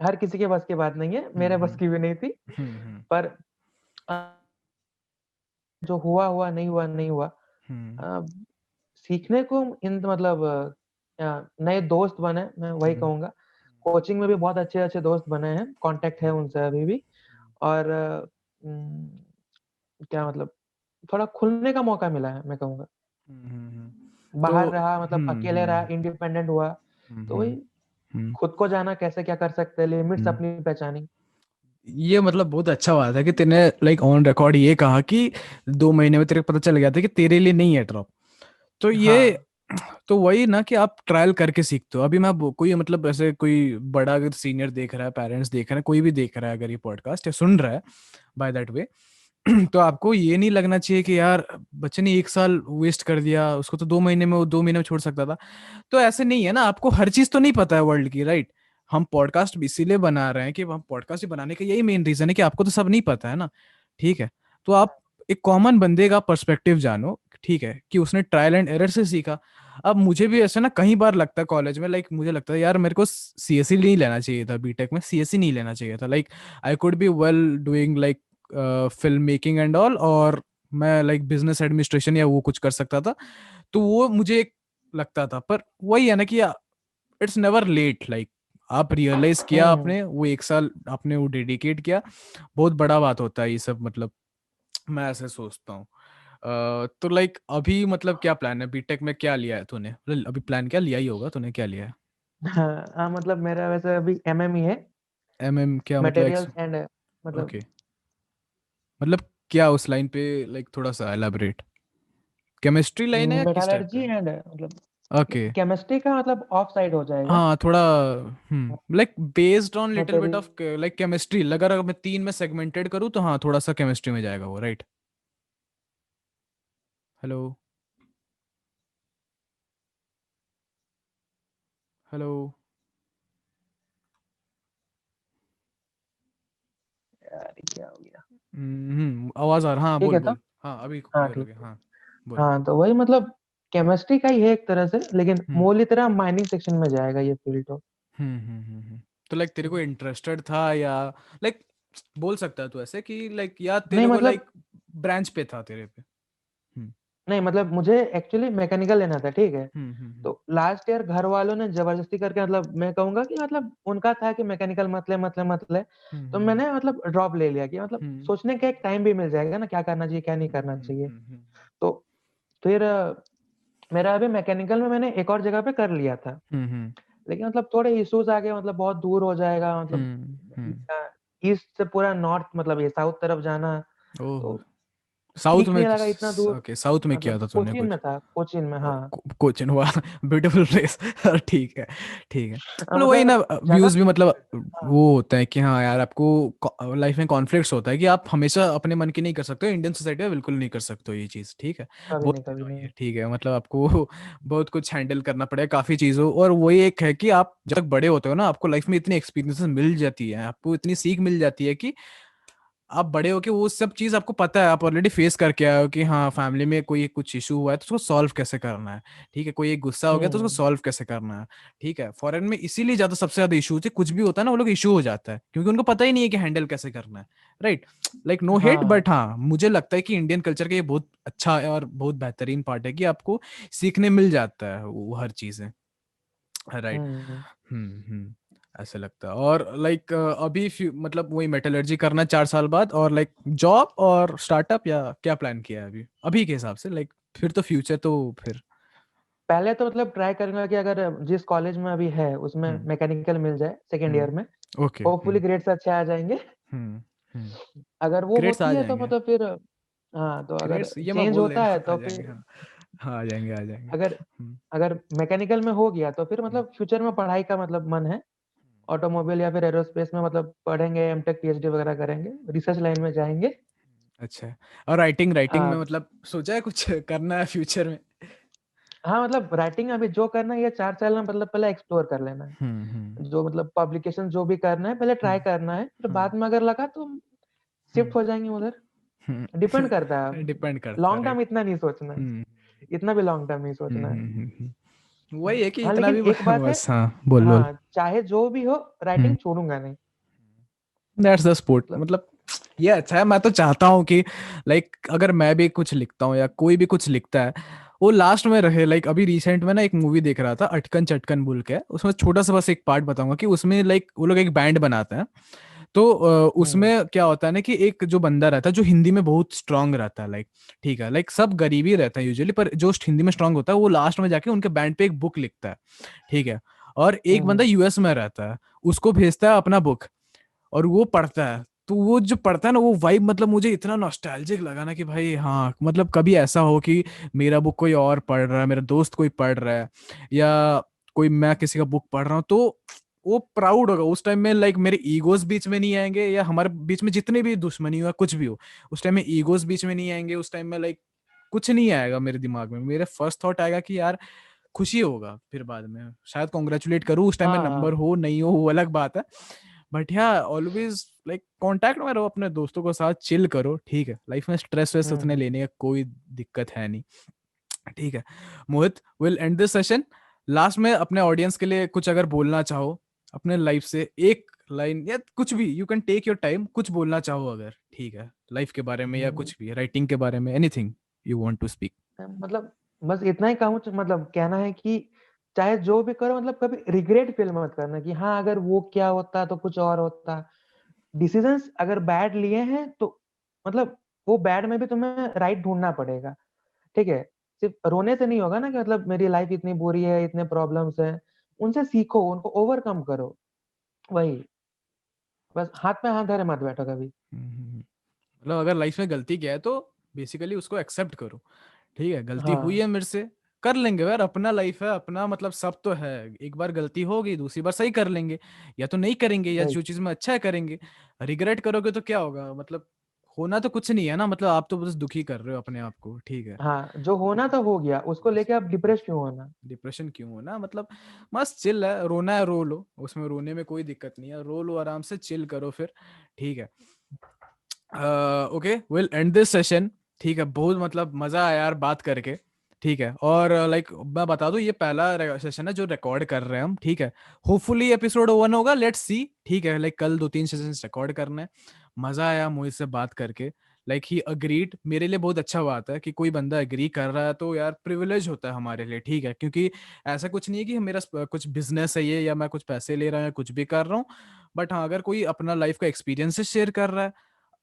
हर किसी के बस की बात नहीं है, मेरे बस की भी नहीं थी। पर जो हुआ हुआ, नहीं हुआ नहीं हुआ। अ, सीखने को इन मतलब नए दोस्त बने, मैं वही कहूंगा। कोचिंग में भी बहुत अच्छे अच्छे दोस्त बने हैं, कांटेक्ट है उनसे अभी भी। और क्या मतलब थोड़ा खुलने का मौका मिला है, मैं कहूँगा। तो बाहर रहा, मतलब अकेले रहा, हम्म इंडिपेंडेंट हुआ, तो वही हम्म खुद को जाना कैसे क्या कर सकते हैं, लिमिट्स हम्म। अपनी पहचानी। ये मतलब बहुत अच्छा बात है कि तूने लाइक ऑन रिकॉर्ड ये कहा कि 2 महीने में तेरे को पता चल गया था कि तेरे लिए नहीं है ड्रॉप। तो ये हाँ। तो वही ना कि आप ट्रायल करके सीखते हो। अभी मैं कोई मतलब ऐसे कोई बड़ा अगर सीनियर देख रहा है, पेरेंट्स देख रहे हैं, कोई भी देख रहा है अगर ये पॉडकास्ट या सुन रहा है बाय दैट वे, तो आपको ये नहीं लगना चाहिए कि यार बच्चे ने 1 साल वेस्ट कर दिया, उसको तो 2 महीने में, वो 2 महीने में छोड़ सकता था। तो ऐसे नहीं है ना, आपको हर चीज तो नहीं पता है वर्ल्ड की, राइट। हम पॉडकास्ट भी इसीलिए बना रहे हैं कि हम पॉडकास्ट बनाने का यही मेन रीजन है कि आपको तो सब नहीं पता है ना, ठीक है। तो आप एक कॉमन बंदे का पर्सपेक्टिव जानो, ठीक है, कि उसने ट्रायल एंड एरर से सीखा। अब मुझे भी ऐसा ना कई बार लगता है कॉलेज में, लाइक मुझे लगता है यार मेरे को सीएससी नहीं लेना चाहिए था, बीटेक में सीएससी नहीं लेना चाहिए था, like I could be well doing like film making and all, और मैं लाइक बिजनेस एडमिनिस्ट्रेशन या वो कुछ कर सकता था। तो वो मुझे एक लगता था, पर वही है ना कि इट्स नेवर लेट, लाइक आप रियलाइज किया हम्म। आपने वो 1 साल आपने वो डेडिकेट किया, बहुत बड़ा बात होता है ये सब, मतलब मैं ऐसे सोचता हूँ। तो लाइक अभी मतलब क्या प्लान है, बीटेक में क्या लिया है तूने, मतलब अभी प्लान क्या लिया ही होगा तूने, क्या लिया है? हाँ हाँ, मतलब मेरा वैसे अभी एमएमई है, एमएम क्या मतलब मटेरियल्स एंड, मतलब ओके, मतलब क्या उस लाइन पे, लाइक थोड़ा सा एलाबरेट, केमिस्ट्री लाइन है या किस टाइप मेटालर्जी का? एंड मतलब ओके, केमिस्ट्री का मतलब ऑफ साइड हो जाएगा। हाँ थोड़ा like based on little bit material. Of like chemistry, अगर मैं 3 में सेगमेंटेड करूँ तो हाँ थोड़ा सा केमिस्ट्री में जाएगा वो, राइट। Hello, hello. यार ये क्या हो गया? आवाज आ रहा, हाँ ठीक बोल है तो। बोल, हाँ अभी हाँ क्लियर हो ठीक गया, है। हाँ बोल। हाँ तो वही मतलब केमिस्ट्री का ही है एक तरह से, लेकिन हम्म मूल तरह माइनिंग सेक्शन में जाएगा ये फील्ड तो। तो लाइक तेरे को इंटरेस्टेड था या लाइक बोल सकता है तू ऐसे कि लाइक या नहीं तेरे को मतलब, लाइक ब्रांच पे था तेरे पे? हम्म नहीं मतलब मुझे एक्चुअली मैकेनिकल लेना था, ठीक है। हम्म हम्म तो लास्ट ईयर घर वालों ने जबरदस्ती करके, मतलब मैं कहूंगा कि मतलब उनका था कि मैकेनिकल मत ले। हम्म तो हम्म मैंने मतलब ड्रॉप ले लिया कि मतलब हम्म सोचने का एक टाइम भी मिल जाएगा ना, क्या करना चाहिए क्या नहीं करना चाहिए। हम्म तो फिर मेरा अभी मैकेनिकल में मैंने एक और जगह पे कर लिया था, हम्म लेकिन मतलब थोड़े इश्यूज आ गए, मतलब बहुत दूर हो जाएगा, मतलब हम्म। ईस्ट से पूरा नॉर्थ, मतलब ये साउथ तरफ जाना, ओह, तो साउथ ठीक में नहीं लगा इतना दूर। ओके, साउथ में किया मतलब था तूने कोचीन कुछ? में था, कोचीन में, हाँ। कोचिन हुआ, ब्यूटीफुल प्लेस। ठीक है, ठीक है, मतलब वही ना, मतलब जगह। व्यूज भी मतलब हाँ। वो होता है कि हाँ यार आपको लाइफ में कॉन्फ्लिक्ट्स होता है कि आप हमेशा अपने मन की नहीं कर सकते हो, इंडियन सोसाइटी में बिल्कुल नहीं कर सकते हो ये चीज़, ठीक है। कभी वो नहीं, चीज़ कभी वही है, नहीं। ठीक है, मतलब आपको बहुत कुछ हैंडल करना पड़ेगा काफ़ी चीज़ों, और वही एक है कि आप जब तक बड़े होते हो ना, आपको लाइफ में इतनी एक्सपीरियंसेस मिल जाती है, आपको इतनी सीख मिल जाती है कि आप बड़े हो के वो सब चीज आपको पता है, आप ऑलरेडी फेस करके आए हो कि हाँ फैमिली में कोई कुछ इशू हुआ है तो उसको सॉल्व कैसे करना है, ठीक है, कोई एक गुस्सा हो गया तो उसको हम्म। सॉल्व कैसे करना है, ठीक है। फॉरेन में इसीलिए ज्यादा सबसे ज्यादा इशू होते हैं, कुछ भी होता है ना वो लोग इशू हो जाता है क्योंकि उनको पता ही नहीं है कि हैंडल कैसे करना है, राइट। लाइक नो हेट, हाँ। बट हाँ मुझे लगता है कि इंडियन कल्चर का ये बहुत अच्छा है और बहुत बेहतरीन पार्ट है कि आपको सीखने मिल जाता है वो हर चीजें, राइट। हम्म। ऐसा लगता है। और लाइक अभी मतलब वही मेटलर्जी करना 4 साल बाद, और लाइक जॉब और स्टार्टअप, या क्या प्लान किया है अभी अभी के हिसाब से, लाइक फिर तो फ्यूचर तो फिर। पहले तो मतलब ट्राई करूंगा कि अगर जिस कॉलेज में अभी है उसमें हम्म मैकेनिकल मिल जाए सेकेंड ईयर में, हम्म ओके होपफुली ग्रेड्स अच्छे आ जाएंगे। हम्म हम्म अगर वो ग्रेड्स आ होती है तो जाएंगे, मतलब फिर, हाँ तो अगर ग्रेड्स ये मैं चेंज बोल दे होता रहा है हूँ, आ तो जाएंगे, फिर, हाँ हाँ आ जाएंगे आ जाएंगे। अगर अगर मैकेनिकल में हो गया तो फिर हम्म, मतलब फ्यूचर में पढ़ाई का मतलब मन है, ऑटोमोबाइल या फिर एरोस्पेस में मतलब पढ़ेंगे, एमटेक पीएचडी वगैरह करेंगे, रिसर्च लाइन में जाएंगे। अच्छा है। और राइटिंग राइटिंग में हाँ। मतलब सोचा है कुछ करना है फ्यूचर में? हाँ मतलब राइटिंग अभी जो करना है ये 4 साल में मतलब पहले एक्सप्लोर कर लेना हम्म है, जो मतलब पब्लिकेशन जो भी करना है पहले ट्राई हम्म करना है, फिर हम्म बाद में अगर लगा तो शिफ्ट हो जाएंगे उधर। डिपेंड करता है, डिपेंड करता है, लॉन्ग टर्म राइट। इतना नहीं सोचना है, हम्म इतना भी लॉन्ग टर्म नहीं सोचना है। वही है कि हाँ इतना लेकिन भी एक बात है, बस, हाँ बोल बोल। हाँ चाहे जो भी हो हम्म राइटिंग छोड़ूंगा नहीं। दैट्स द स्पोर्ट, मतलब मतलब ये अच्छा है। मैं तो चाहता हूँ कि लाइक अगर मैं भी कुछ लिखता हूँ या कोई भी कुछ लिखता है वो लास्ट में रहे। लाइक अभी रिसेंट में ना एक मूवी देख रहा था, अटकन चटकन बोल के, उसमें छोटा सा बस एक पार्ट बताऊंगा कि उसमें लाइक वो लोग एक बैंड बनाते हैं, तो हम्म उसमें क्या होता है ना कि एक जो बंदा रहता है जो हिंदी में बहुत स्ट्रांग रहता है, लाइक ठीक है, लाइक सब गरीब ही रहता है यूजुअली, पर जो हिंदी में स्ट्रांग होता है वो लास्ट में जाके उनके बैंड पे एक बुक लिखता है, ठीक है। और एक बंदा हम्म यूएस में रहता है, उसको भेजता है अपना बुक, और वो पढ़ता है। तो वो जो पढ़ता है ना, वो वाइब मतलब मुझे इतना नॉस्टैल्जिक लगा ना कि भाई हाँ, मतलब कभी ऐसा हो कि मेरा बुक कोई और पढ़ रहा है, मेरा दोस्त कोई पढ़ रहा है, या कोई मैं किसी का बुक पढ़ रहा हूँ, तो वो प्राउड होगा उस टाइम में। लाइक मेरे ईगोज बीच में नहीं आएंगे, या हमारे बीच में जितनी भी दुश्मनी हो कुछ भी हो, उस टाइम में ईगोज बीच में नहीं आएंगे, उस टाइम में लाइक कुछ नहीं आएगा मेरे दिमाग में। मेरे फर्स्ट थॉट आएगा कि यार खुशी होगा, फिर बाद में शायद कॉन्ग्रेचुलेट करूँ, उस टाइम में हाँ नंबर हाँ हो नहीं हो वो अलग बात है। बट या ऑलवेज लाइक कांटेक्ट में रहो अपने दोस्तों के साथ, चिल करो, ठीक है। लाइफ में स्ट्रेस वेस उतने हम्म लेने का कोई दिक्कत है नहीं, ठीक है। Mohit, will end this session. Last में अपने ऑडियंस के लिए कुछ अगर बोलना चाहो अपने लाइफ से, एक लाइन या कुछ भी, you can take your time, कुछ बोलना चाहो अगर, ठीक है, लाइफ के बारे में या हम्म, कुछ भी, राइटिंग के बारे में, anything you want to speak. मतलब बस इतना ही कहूँ, मतलब कहना है कि चाहे जो भी करो, मतलब कभी रिग्रेट फील मत करना कि हाँ अगर वो क्या होता तो कुछ और होता। डिसीजंस अगर बैड लिए हैं तो मतलब वो बैड में भी तुम्हें राइट ढूंढना पड़ेगा, ठीक है। सिर्फ रोने से नहीं होगा ना कि मतलब मेरी लाइफ इतनी बुरी है, इतने प्रॉब्लम्स हैं। उनसे सीखो, उनको ओवरकम करो। वही, बस हाथ पे हाथ धरे मत बैठो कभी। मतलब अगर लाइफ में गलती किया है तो बेसिकली उसको एक्सेप्ट करो, ठीक है, गलती हुई हाँ है मेरे से, कर लेंगे यार, अपना लाइफ है अपना, मतलब सब तो है। एक बार गलती होगी, दूसरी बार सही कर लेंगे, या तो नहीं करेंगे, या वही, जो चीज में अच्छा है करेंगे। रिग्रेट करोगे तो क्या होगा, मतलब होना तो कुछ नहीं है ना, मतलब आप तो बस दुखी कर रहे हो अपने आप को, ठीक है। हाँ जो होना तो हो गया, उसको लेके आप डिप्रेस क्यों होना। डिप्रेशन क्यों होना, मतलब मस्त चिल है, रोना है रो लो, उसमें रोने में कोई दिक्कत नहीं है, रो लो आराम से, चिल करो फिर, ठीक है। Okay, will end this session, ठीक है। बहुत मतलब मजा आया यार बात करके, ठीक है। और लाइक मैं बता दूं, ये पहला सेशन है जो रिकॉर्ड कर रहे हैं हम, ठीक है। होपफुली एपिसोड 1 होगा, लेट्स सी, ठीक है। लाइक कल 2-3 सेशन रिकॉर्ड करने हैं। मजा आया मोहित से बात करके, लाइक ही अग्रीड, मेरे लिए बहुत अच्छा बात है कि कोई बंदा एग्री कर रहा है, तो यार प्रिविलेज होता है हमारे लिए, ठीक है। क्योंकि ऐसा कुछ नहीं है कि मेरा कुछ बिजनेस है ये, या मैं कुछ पैसे ले रहा हूँ या कुछ भी कर रहा हूँ। बट हाँ, अगर कोई अपना लाइफ का एक्सपीरियंस शेयर कर रहा है,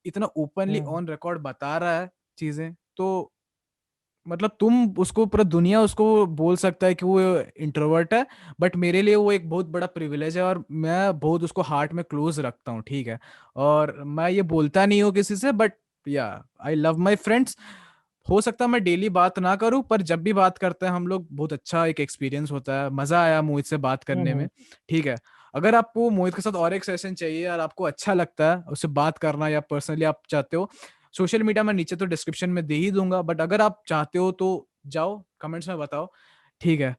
इतना ओपनली हम्म ऑन रिकॉर्ड बता रहा है चीजें, तो मतलब तुम उसको, पूरा दुनिया उसको बोल सकता है कि वो इंट्रोवर्ट है, बट मेरे लिए वो एक बहुत बड़ा प्रिविलेज है, और मैं बहुत उसको हार्ट में क्लोज रखता हूँ, ठीक है। और मैं ये बोलता नहीं हूँ किसी से, बट या आई लव माई फ्रेंड्स। हो सकता है मैं डेली बात ना करूं, पर जब भी बात करते हैं हम लोग, बहुत अच्छा एक एक्सपीरियंस होता है, मजा आया मोहित से बात करने में, हम्म ठीक है। अगर आपको मोहित के साथ और एक सेशन चाहिए और आपको अच्छा लगता है उससे बात करना, या पर्सनली आप चाहते हो, सोशल मीडिया में नीचे तो डिस्क्रिप्शन में दे ही दूंगा, बट अगर आप चाहते हो तो जाओ कमेंट्स में बताओ, ठीक है।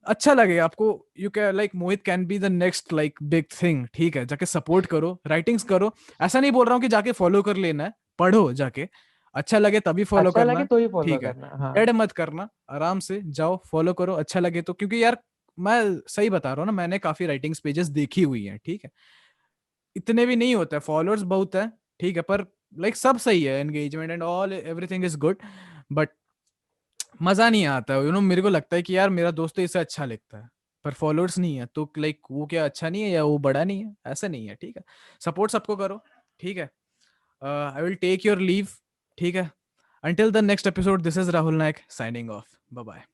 अच्छा लगेगा आपको, you can like Mohit can be the next like big thing, ठीक है। जाके सपोर्ट करो, राइटिंग्स करो। ऐसा नहीं बोल रहा हूँ कि जाके फॉलो कर लेना है, पढ़ो जाके, अच्छा लगे तभी फॉलो अच्छा लगे करना, तो ही फॉलो ठीक है। करना, हाँ। डेड मत करना, आराम से जाओ फॉलो करो, अच्छा लगे तो, क्योंकि यार मैं सही बता रहा हूँ ना, मैंने काफी राइटिंग्स पेजेस देखी हुई हैं, ठीक है। इतने भी नहीं होते, फॉलोअर्स बहुत है, ठीक है, पर लाइक सब सही है, engagement and all everything is good, but मजा नहीं आता, मेरे को लगता है कि यार मेरा दोस्त तो इसे अच्छा लिखता है, पर फॉलोअर्स नहीं है, तो लाइक वो क्या अच्छा नहीं है या वो बड़ा नहीं है, ऐसा नहीं है, ठीक है। सपोर्ट सबको करो, ठीक है। I will take your leave, ठीक है। Until the next episode, this is Rahul Nayak signing off, bye bye.